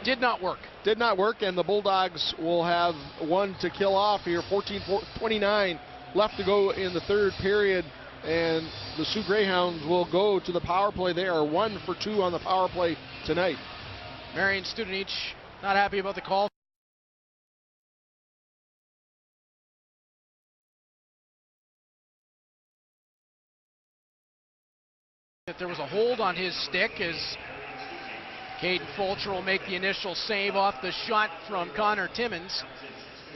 Did not work. Did not work, and the Bulldogs will have one to kill off here. 14:29 left to go in the third period, and the Sioux Greyhounds will go to the power play. They are 1 for 2 on the power play tonight. Marion Student H not happy about the call. That there was a hold on his stick as Caden Fulcher will make the initial save off the shot from Connor Timmins.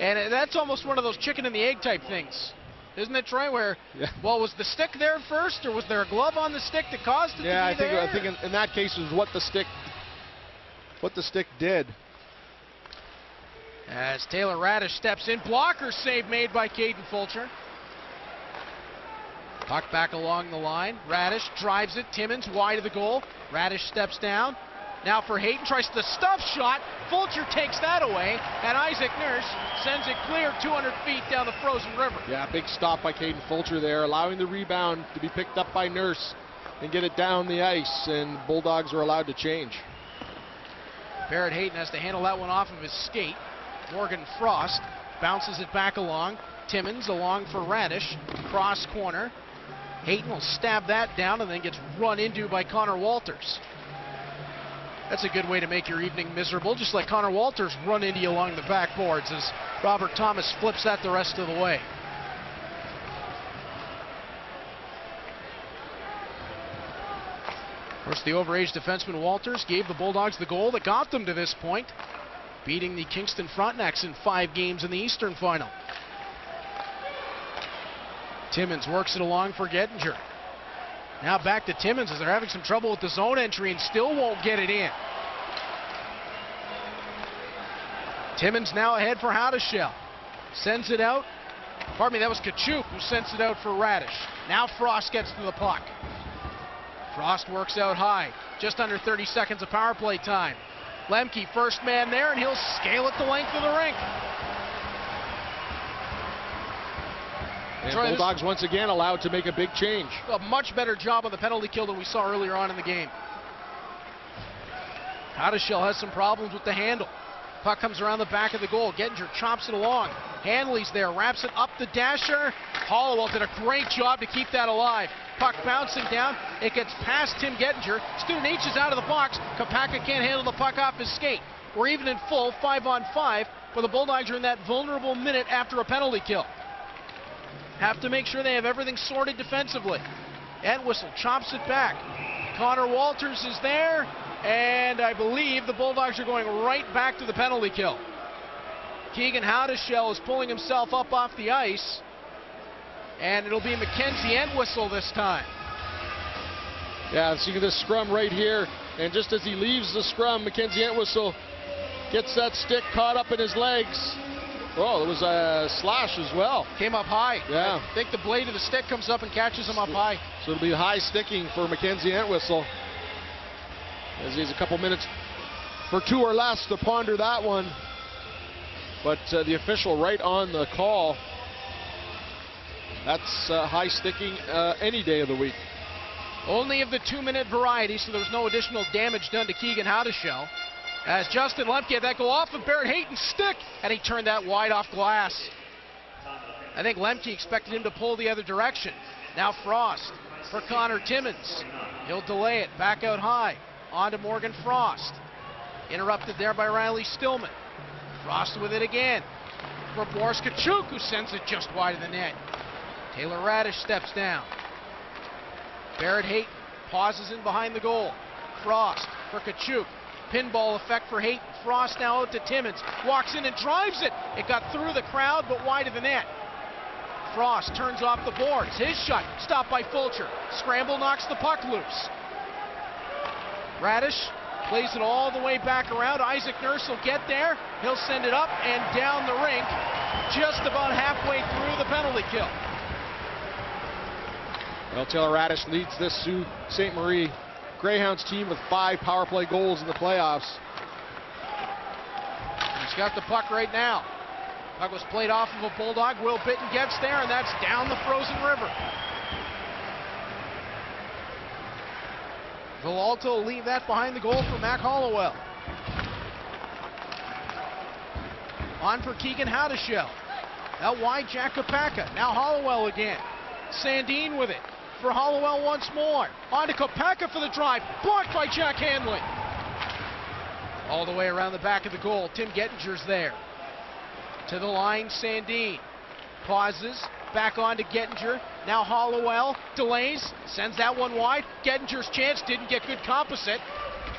And that's almost one of those chicken and the egg type things, isn't it, Troy? Where, well, was the stick there first, or was there a glove on the stick that caused it to be there? I think in that case it was what the stick did. As Taylor Radish steps in, blocker save made by Caden Fulcher. Puck back along the line. Radish drives it. Timmins wide of the goal. Radish steps down. Now for Hayton, tries the stuff shot. Fulcher takes that away, and Isaac Nurse sends it clear 200 feet down the frozen river. Yeah, big stop by Caden Fulcher there, allowing the rebound to be picked up by Nurse and get it down the ice, and Bulldogs are allowed to change. Barrett Hayton has to handle that one off of his skate. Morgan Frost bounces it back along. Timmins along for Radish. Cross corner. Hayton will stab that down and then gets run into by Connor Walters. That's a good way to make your evening miserable. Just let Connor Walters run into you along the backboards as Robert Thomas flips that the rest of the way. Of course, the overage defenseman Walters gave the Bulldogs the goal that got them to this point, beating the Kingston Frontenacs in 5 games in the Eastern Final. Timmins works it along for Gettinger. Now back to Timmins as they're having some trouble with the zone entry and still won't get it in. Timmins now ahead for Howdeshell. Sends it out. Pardon me, that was Kachuk who sends it out for Radish. Now Frost gets to the puck. Frost works out high. Just under 30 seconds of power play time. Lemke first man there, and he'll scale it the length of the rink. And Bulldogs once again allowed to make a big change. A much better job on the penalty kill than we saw earlier on in the game. Howdeshell has some problems with the handle. Puck comes around the back of the goal. Gettinger chops it along. Hanley's there, wraps it up the dasher. Hollowell did a great job to keep that alive. Puck bouncing down. It gets past Tim Gettinger. Student H is out of the box. Kopacka can't handle the puck off his skate. We're even in full 5-on-5, but the Bulldogs are in that vulnerable minute after a penalty kill. Have to make sure they have everything sorted defensively. Entwistle chops it back. Connor Walters is there, and I believe the Bulldogs are going right back to the penalty kill. Keegan Howdeshell is pulling himself up off the ice, and it'll be Mackenzie Entwistle this time. Yeah, see this scrum right here, and just as he leaves the scrum, Mackenzie Entwistle gets that stick caught up in his legs. Oh, there was a slash as well. Came up high. Yeah. I think the blade of the stick comes up and catches him up high. So it'll be high sticking for Mackenzie Entwistle, as he's a couple minutes for 2 or less to ponder that one. But the official right on the call. That's high sticking any day of the week. Only of the 2-minute variety, so there was no additional damage done to Keegan Howdeshell. As Justin Lemke had that go off of Barrett Hayton's stick, and he turned that wide off glass. I think Lemke expected him to pull the other direction. Now Frost for Connor Timmins. He'll delay it, back out high. On to Morgan Frost. Interrupted there by Riley Stillman. Frost with it again for Boris Kachuk, who sends it just wide of the net. Taylor Radish steps down. Barrett Hayton pauses in behind the goal. Frost for Kachuk. Pinball effect for Hayton. Frost now out to Timmins. Walks in and drives it. It got through the crowd, but wide of the net. Frost turns off the boards. His shot stopped by Fulcher. Scramble knocks the puck loose. Radish plays it all the way back around. Isaac Nurse will get there. He'll send it up and down the rink, just about halfway through the penalty kill. Well, Taylor Radish leads this Sault Ste. Marie Greyhounds team with 5 power play goals in the playoffs. He's got the puck right now. Puck was played off of a Bulldog. Will Bitten gets there, and that's down the frozen river. Villalta will leave that behind the goal for Mac Hollowell. On for Keegan Howdeshell. Out wide, Jack Kopacka. Now Hollowell again. Sandin with it for Hollowell once more. On to Kopacka for the drive. Blocked by Jack Hanley. All the way around the back of the goal. Tim Gettinger's there. To the line, Sandin. Pauses. Back on to Gettinger. Now Hollowell delays. Sends that one wide. Gettinger's chance. Didn't get good composite.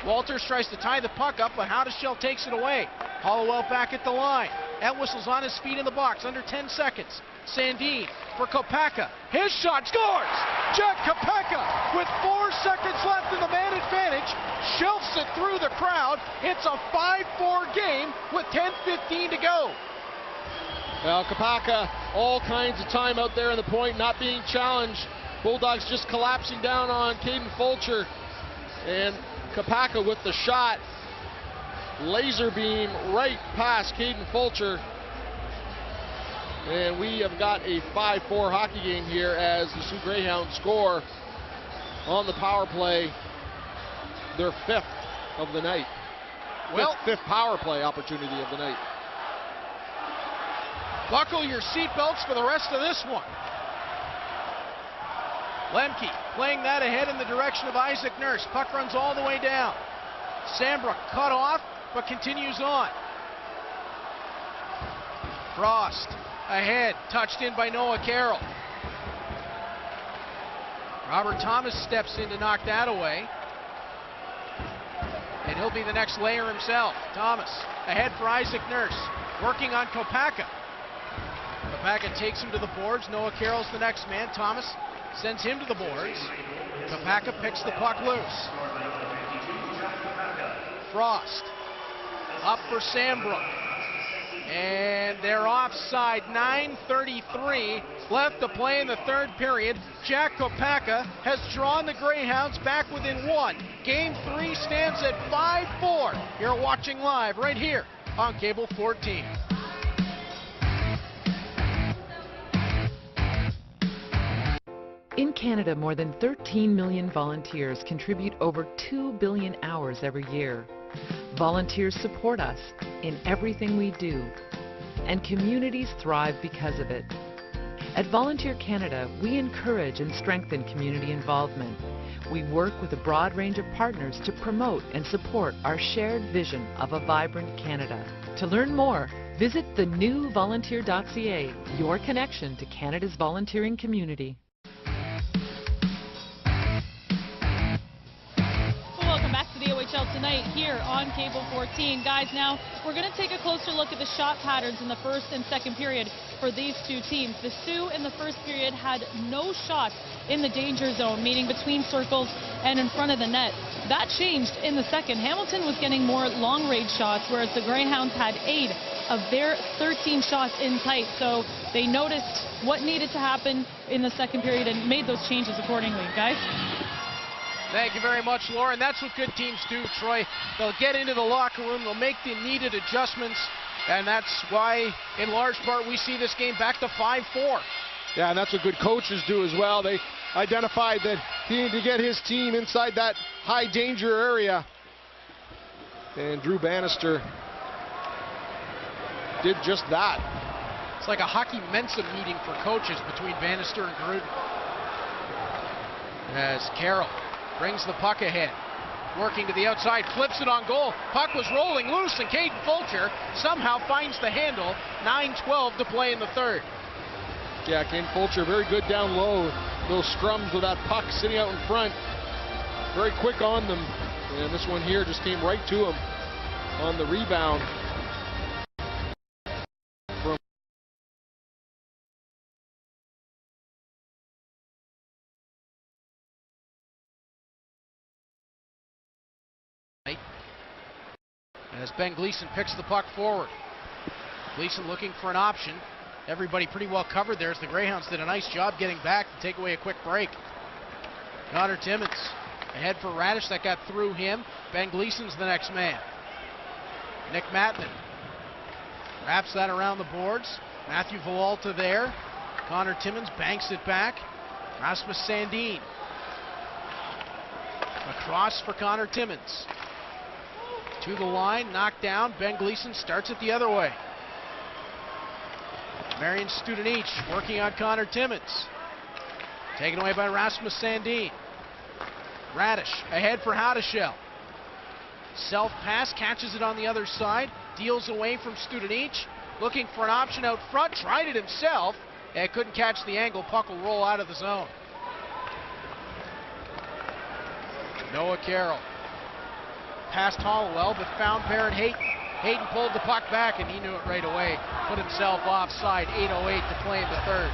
Walters tries to tie the puck up, but Howdeshell takes it away. Hollowell back at the line. Entwistle's on his feet in the box. Under 10 seconds. Sandin for Kopacka. His shot scores! Jack Kopacka with 4 seconds left in the man advantage. Shelf Rips it through the crowd. It's a 5-4 game with 10:15 to go. Well, Kapaka, all kinds of time out there in the point, not being challenged. Bulldogs just collapsing down on Caden Fulcher. And Kapaka with the shot. Laser beam right past Caden Fulcher. And we have got a 5-4 hockey game here as the Sault Greyhounds score on the power play, their 5th of the night. Well, fifth power play opportunity of the night. Buckle your seatbelts for the rest of this one. Lemke playing that ahead in the direction of Isaac Nurse. Puck runs all the way down. Sambrook cut off, but continues on. Frost ahead, touched in by Noah Carroll. Robert Thomas steps in to knock that away. And he'll be the next layer himself. Thomas ahead for Isaac Nurse, working on Kopaka. Kopaka takes him to the boards. Noah Carroll's the next man. Thomas sends him to the boards. Kopaka picks the puck loose. Frost up for Sambrook. And they're offside. 9:33 left to play in the third period. Jack Kopaka has drawn the Greyhounds back within 1. Game 3 stands at 5-4. You're watching live right here on Cable 14. In Canada, more than 13 million volunteers contribute over 2 billion hours every year. Volunteers support us in everything we do, and communities thrive because of it. At Volunteer Canada, we encourage and strengthen community involvement. We work with a broad range of partners to promote and support our shared vision of a vibrant Canada. To learn more, visit thenewvolunteer.ca, your connection to Canada's volunteering community. OHL tonight here on Cable 14. Guys, now we're going to take a closer look at the shot patterns in the first and second period for these two teams. The Sioux in the first period had no shots in the danger zone, meaning between circles and in front of the net. That changed in the second. Hamilton was getting more long-range shots, whereas the Greyhounds had 8 of their 13 shots in tight. So they noticed what needed to happen in the second period and made those changes accordingly. Guys? Thank you very much, Laura. And that's what good teams do, Troy. They'll get into the locker room, they'll make the needed adjustments, and that's why, in large part, we see this game back to 5-4. Yeah, and that's what good coaches do as well. They identified that he needed to get his team inside that high danger area. And Drew Bannister did just that. It's like a hockey Mensa meeting for coaches between Bannister and Gruden. As Carroll brings the puck ahead, working to the outside, flips it on goal. Puck was rolling loose, and Caden Fulcher somehow finds the handle. 9:12 to play in the third. Yeah, Caden Fulcher very good down low. Those scrums with that puck sitting out in front. Very quick on them. And this one here just came right to him on the rebound. As Ben Gleason picks the puck forward. Gleason looking for an option. Everybody pretty well covered there as the Greyhounds did a nice job getting back to take away a quick break. Connor Timmins ahead for Radish. That got through him. Ben Gleason's the next man. Nick Mattman wraps that around the boards. Matthew Villalta there. Connor Timmins banks it back. Rasmus Sandin across for Connor Timmins. To the line, knocked down. Ben Gleason starts it the other way. Marion Studenich working on Connor Timmins. Taken away by Rasmus Sandin. Radish ahead for Hadashel. Self pass, catches it on the other side. Deals away from Studenich. Looking for an option out front. Tried it himself. And couldn't catch the angle. Puck will roll out of the zone. Noah Carroll. Past Hollowell, but found Barrett Hayton. Hayton pulled the puck back, and he knew it right away. Put himself offside. 8:08 to play in the third.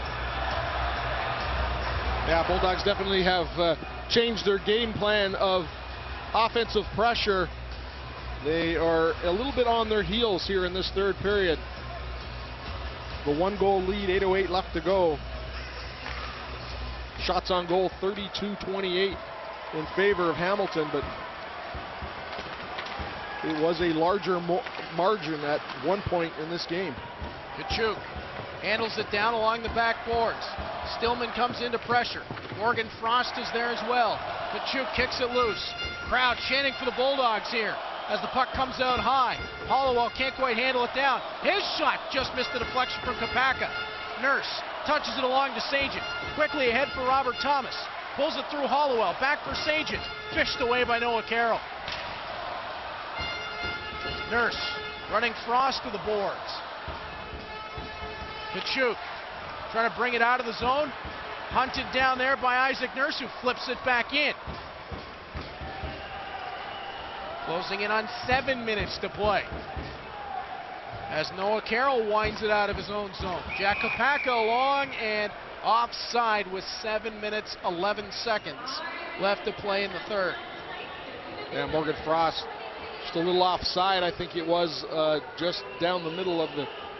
Yeah, Bulldogs definitely have changed their game plan of offensive pressure. They are a little bit on their heels here in this third period. The 1-goal lead, 8:08 left to go. Shots on goal, 32-28 in favor of Hamilton, but it was a larger margin at one point in this game. Kachuk handles it down along the backboards. Stillman comes into pressure. Morgan Frost is there as well. Kachuk kicks it loose. Crowd chanting for the Bulldogs here as the puck comes out high. Hollowell can't quite handle it down. His shot just missed the deflection from Kopaka. Nurse touches it along to Sajent. Quickly ahead for Robert Thomas. Pulls it through Hollowell. Back for Sajent. Fished away by Noah Carroll. Nurse running Frost to the boards. Kachuk trying to bring it out of the zone. Hunted down there by Isaac Nurse, who flips it back in. Closing in on 7 minutes to play as Noah Carroll winds it out of his own zone. Jack Kopaka along and offside with 7 minutes, 11 seconds left to play in the third. Yeah, Morgan Frost just a little offside. I think it was just down the middle of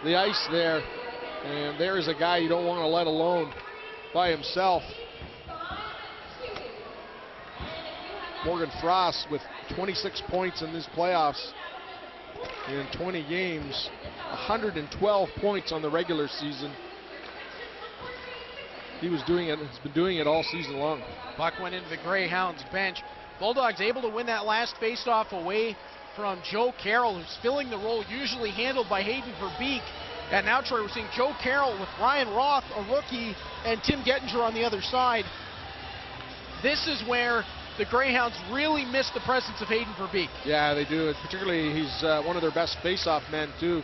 the ice there. And there is a guy you don't want to let alone by himself. Morgan Frost with 26 points in these playoffs in 20 games, 112 points on the regular season. He was doing it, has been doing it all season long. Puck went into the Greyhounds bench. Bulldogs able to win that last faceoff away from Joe Carroll, who's filling the role usually handled by Hayden Verbeek. And now, Troy, we're seeing Joe Carroll with Ryan Roth, a rookie, and Tim Gettinger on the other side. This is where the Greyhounds really miss the presence of Hayden Verbeek. Yeah, they do. Particularly, he's one of their best face-off men, too.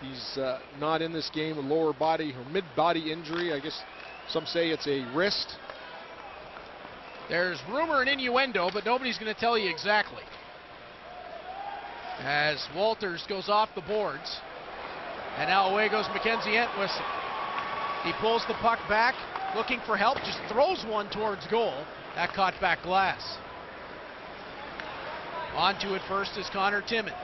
He's not in this game with lower body or mid-body injury. I guess some say it's a wrist. There's rumor and innuendo, but nobody's going to tell you exactly. As Walters goes off the boards. And now away goes Mackenzie Entwistle. He pulls the puck back, looking for help, just throws one towards goal. That caught back glass. On to it first is Connor Timmins.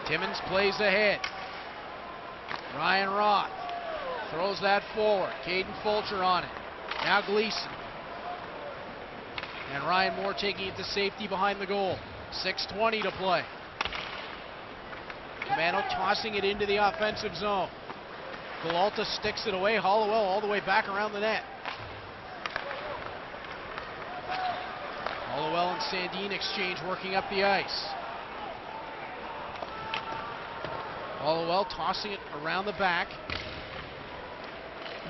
Timmins plays ahead. Ryan Roth throws that forward. Caden Fulcher on it. Now Gleason. And Ryan Moore taking it to safety behind the goal. 6:20 to play. Camano tossing it into the offensive zone. Galalta sticks it away. Hollowell all the way back around the net. Hollowell and Sandin exchange working up the ice. Hollowell tossing it around the back.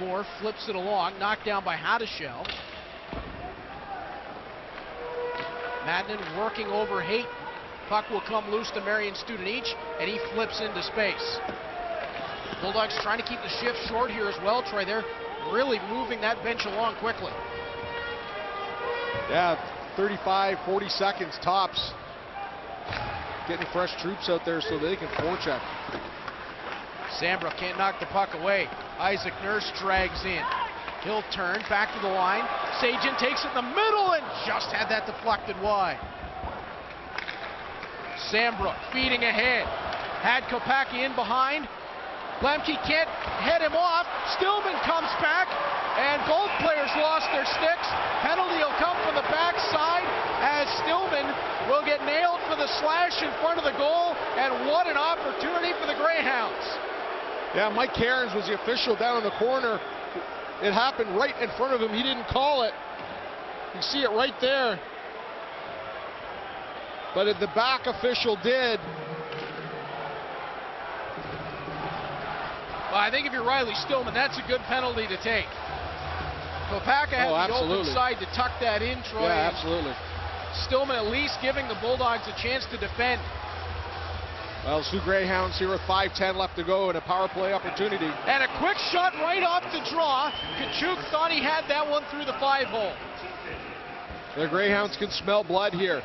Moore flips it along, knocked down by Hadashell. Madden working over Hayton. Puck will come loose to Marion Studenic, and he flips into space. Bulldogs trying to keep the shift short here as well, Troy. They're really moving that bench along quickly. Yeah, 35, 40 seconds tops. Getting fresh troops out there so they can forecheck. Sambrook can't knock the puck away. Isaac Nurse drags in. He'll turn back to the line. Sajent takes it in the middle and just had that deflected wide. Sambrook feeding ahead. Had Kopaka in behind. Lemke can't head him off. Stillman comes back, and both players lost their sticks. Penalty will come from the backside as Stillman will get nailed for the slash in front of the goal, and what an opportunity for the Greyhounds. Yeah, Mike Cairns was the official down in the corner. It happened right in front of him. He didn't call it. You see it right there. But the back official did. Well, I think if you're Riley Stillman, that's a good penalty to take. Kopaka had the open side to tuck that in, Troy. Yeah, absolutely. Stillman at least giving the Bulldogs a chance to defend. Well, Sioux Greyhounds here with 5:10 left to go and a power play opportunity. And a quick shot right off the draw. Kachuk thought he had that one through the 5-hole. The Greyhounds can smell blood here.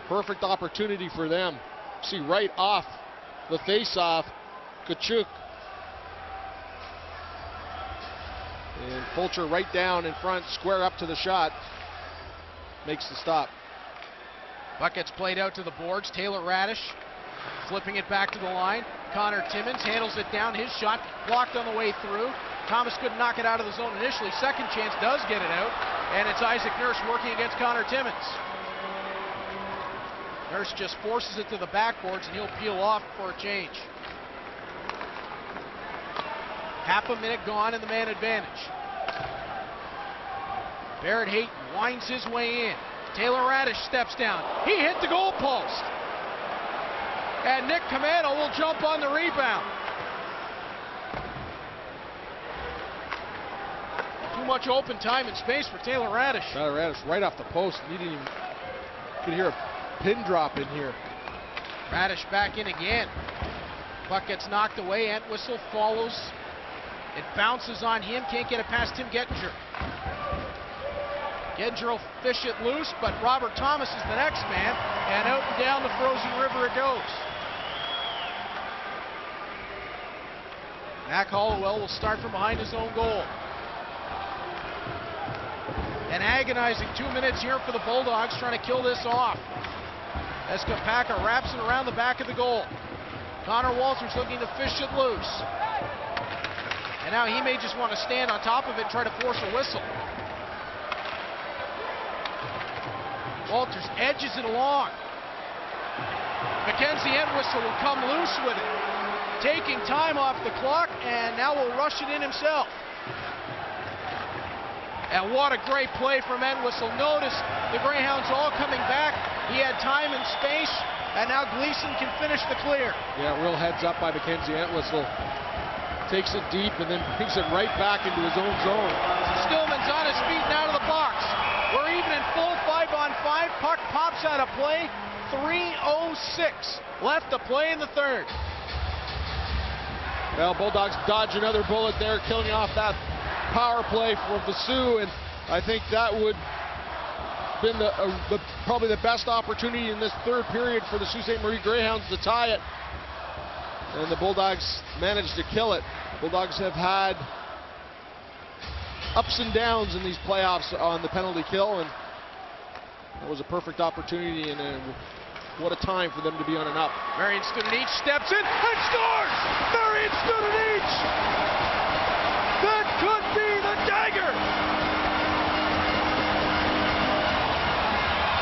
Perfect opportunity for them. See right off the face-off, Kachuk. And Fulcher right down in front, square up to the shot. Makes the stop. Puck gets played out to the boards. Taylor Radish flipping it back to the line. Connor Timmins handles it down. His shot blocked on the way through. Thomas couldn't knock it out of the zone initially. Second chance does get it out. And it's Isaac Nurse working against Connor Timmins. Nurse just forces it to the backboards and he'll peel off for a change. Half a minute gone in the man advantage. Barrett Hayton winds his way in. Taylor Radish steps down. He hit the goal post. And Nick Camano will jump on the rebound. Too much open time and space for Taylor Radish. Taylor Radish right off the post. You could hear a pin drop in here. Radish back in again. Puck gets knocked away. Entwistle follows. It bounces on him. Can't get it past Tim Gettinger. Gettinger will fish it loose, but Robert Thomas is the next man. And out and down the frozen river it goes. Mac Hollowell will start from behind his own goal. An agonizing 2 minutes here for the Bulldogs trying to kill this off. As Kapaka wraps it around the back of the goal. Connor Walters looking to fish it loose. And now he may just want to stand on top of it and try to force a whistle. Walters edges it along. Mackenzie Entwistle will come loose with it. Taking time off the clock, and now will rush it in himself. And what a great play from Entwistle. Notice the Greyhounds all coming back. He had time and space, and now Gleason can finish the clear. Yeah, real heads up by Mackenzie Entwistle. Takes it deep and then brings it right back into his own zone. Stillman's on his feet and out of the box. We're even in full 5-on-5. Puck pops out of play. 3:06 left to play in the third. Well, Bulldogs dodge another bullet there, killing off that power play for the Sioux, and I think that would have been probably the best opportunity in this third period for the Sault Ste. Marie Greyhounds to tie it. And the Bulldogs managed to kill it. Bulldogs have had ups and downs in these playoffs on the penalty kill, and that was a perfect opportunity, and what a time for them to be on an up. Marion Studenic steps in and scores! Marion Studenic! That could be the dagger!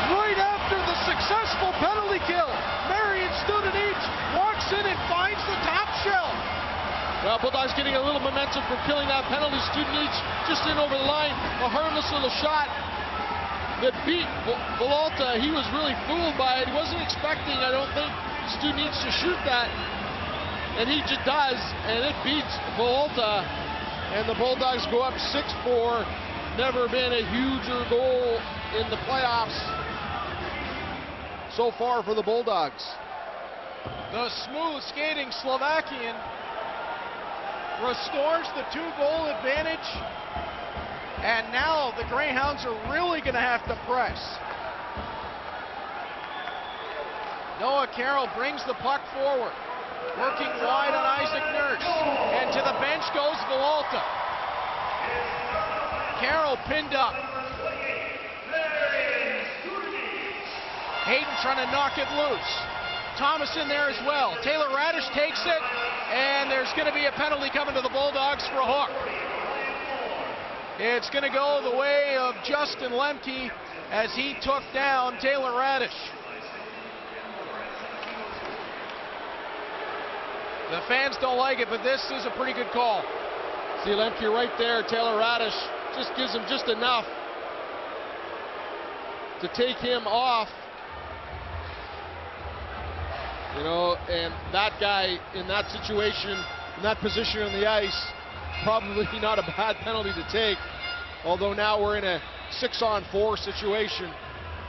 Right after the successful penalty kill, Marion Studenic walks in and finds the top shelf. Well, Bulldogs getting a little momentum from killing that penalty. Studenic just in over the line, a harmless little shot that beat Villalta. He was really fooled by it. He wasn't expecting, I don't think, Studenic to shoot that. And he just does, and it beats Villalta. And the Bulldogs go up 6-4. Never been a huger goal in the playoffs so far for the Bulldogs. The smooth skating Slovakian restores the 2-goal advantage. And now the Greyhounds are really going to have to press. Noah Carroll brings the puck forward, working wide on Isaac Nurse. And to the bench goes Villalta. Carroll pinned up. Hayden trying to knock it loose. Thomas in there as well. Taylor Radish takes it, and there's going to be a penalty coming to the Bulldogs for a hook. It's going to go the way of Justin Lemke as he took down Taylor Radish. The fans don't like it, but this is a pretty good call. See Lemke right there. Taylor Radish just gives him just enough to take him off. You know, and that guy in that situation, in that position on the ice, probably not a bad penalty to take. Although now we're in a 6-on-4 situation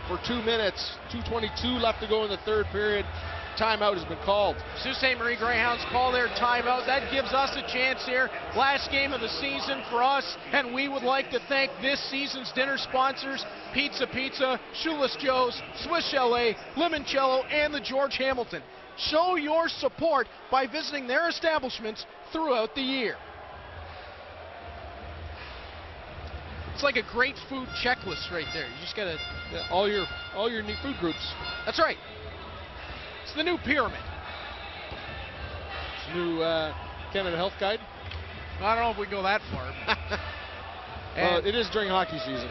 for 2 minutes. 2:22 left to go in the third period. Timeout has been called. Sault Ste. Marie Greyhounds call their timeout. That gives us a chance here. Last game of the season for us, and we would like to thank this season's dinner sponsors, Pizza Pizza, Shoeless Joe's, Swiss Chalet, Limoncello, and the George Hamilton. Show your support by visiting their establishments throughout the year. It's like a great food checklist right there. You just gotta all your new food groups. That's right. It's the new pyramid. It's new Canada Health Guide. I don't know if we go that far. Well, it is during hockey season.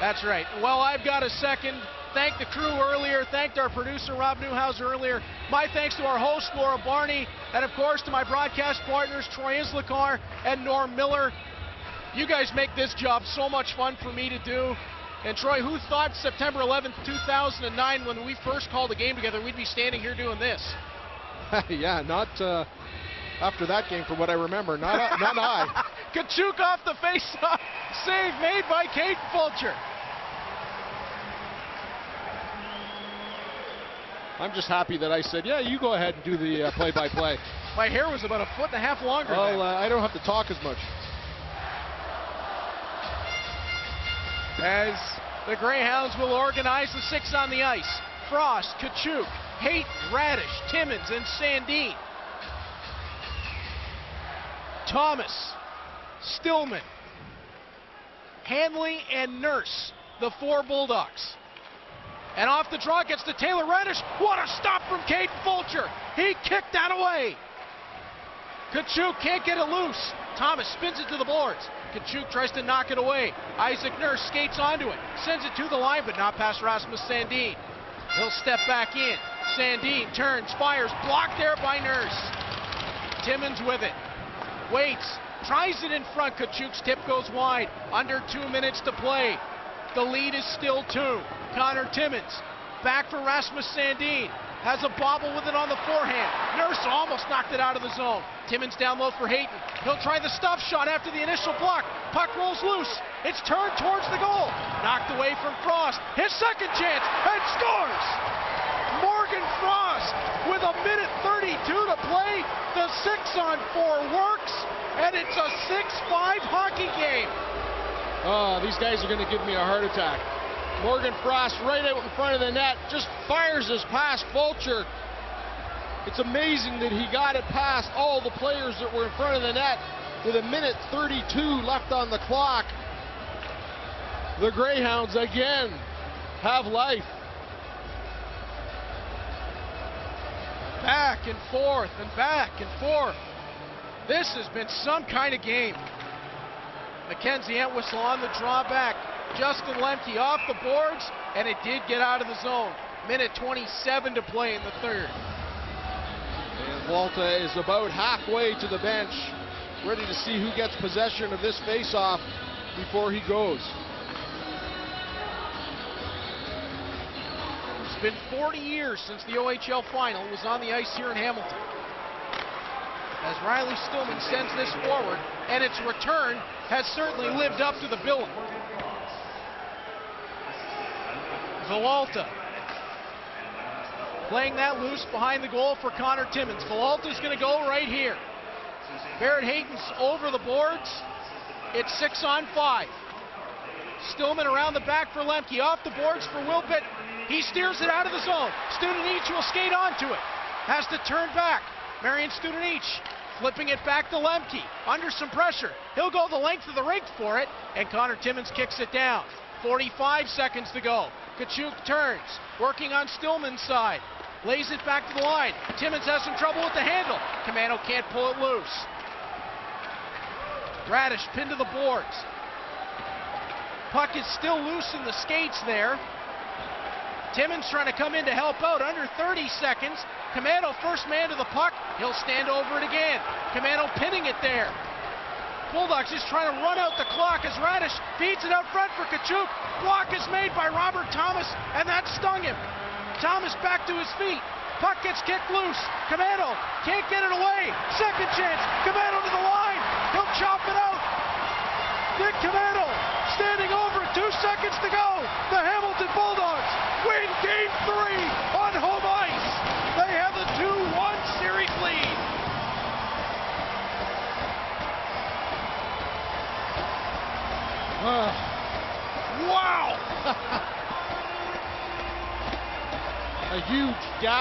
That's right. Well, I've got a second. Thanked the crew earlier. Thanked our producer, Rob Newhouser, earlier. My thanks to our host, Laura Barney. And, of course, to my broadcast partners, Troy Islakar and Norm Miller. You guys make this job so much fun for me to do. And, Troy, who thought September 11th, 2009, when we first called a game together, we'd be standing here doing this? Yeah, not after that game, from what I remember. Not I. Kachuk off the face-off. Save made by Kate Fulcher. I'm just happy that I said, yeah, you go ahead and do the play-by-play. My hair was about 1.5 feet longer. Well, I don't have to talk as much. As the Greyhounds will organize the 6 on the ice. Frost, Kachuk, Hayton, Radish, Timmins, and Sandin. Thomas, Stillman, Hanley, and Nurse, the 4 Bulldogs. And off the draw gets to Taylor Radish. What a stop from Caden Fulcher. He kicked that away. Kachuk can't get it loose. Thomas spins it to the boards. Kachuk tries to knock it away. Isaac Nurse skates onto it. Sends it to the line, but not past Rasmus Sandin. He'll step back in. Sandin turns, fires. Blocked there by Nurse. Timmins with it. Waits. Tries it in front. Kachuk's tip goes wide. Under 2 minutes to play. The lead is still 2. Connor Timmins back for Rasmus Sandin. Has a bobble with it on the forehand. Nurse almost knocked it out of the zone. Timmins down low for Hayton. He'll try the stuff shot after the initial block. Puck rolls loose. It's turned towards the goal. Knocked away from Frost. His second chance and scores! Morgan Frost with 1:32 to play. The 6-on-4 works, and it's a 6-5 hockey game. Oh, these guys are going to give me a heart attack. Morgan Frost right out in front of the net, just fires his past Fulcher. It's amazing that he got it past all the players that were in front of the net with 1:32 left on the clock. The Greyhounds again have life. Back and forth and back and forth. This has been some kind of game. Mackenzie Entwistle on the drawback. Justin Lemke off the boards, and it did get out of the zone. 1:27 to play in the third. And Walta is about halfway to the bench, ready to see who gets possession of this face-off before he goes. It's been 40 years since the OHL final was on the ice here in Hamilton. As Riley Stillman sends this forward, and its return has certainly lived up to the billing. Villalta playing that loose behind the goal for Connor Timmins. Villalta's going to go right here. Barrett Hayton's over the boards. It's 6-on-5. Stillman around the back for Lemke. Off the boards for Wilpett. He steers it out of the zone. Studenic will skate onto it. Has to turn back. Marian Studenic flipping it back to Lemke. Under some pressure. He'll go the length of the rink for it, and Connor Timmins kicks it down. 45 seconds to go. Kachuk turns, working on Stillman's side. Lays it back to the line. Timmins has some trouble with the handle. Commando can't pull it loose. Radish pinned to the boards. Puck is still loose in the skates there. Timmins trying to come in to help out. Under 30 seconds. Commando first man to the puck. He'll stand over it again. Commando pinning it there. Bulldogs just trying to run out the clock as Radish feeds it out front for Kachuk. Block is made by Robert Thomas, and that stung him. Thomas back to his feet. Puck gets kicked loose. Commando can't get it away. Second chance. Commando to the line. He'll chop it out. Nick Commando standing over. 2 seconds to go. The Hamilton Bulldogs win Game 3 on home ice. They have the 2-1 series lead. Wow! A huge gap.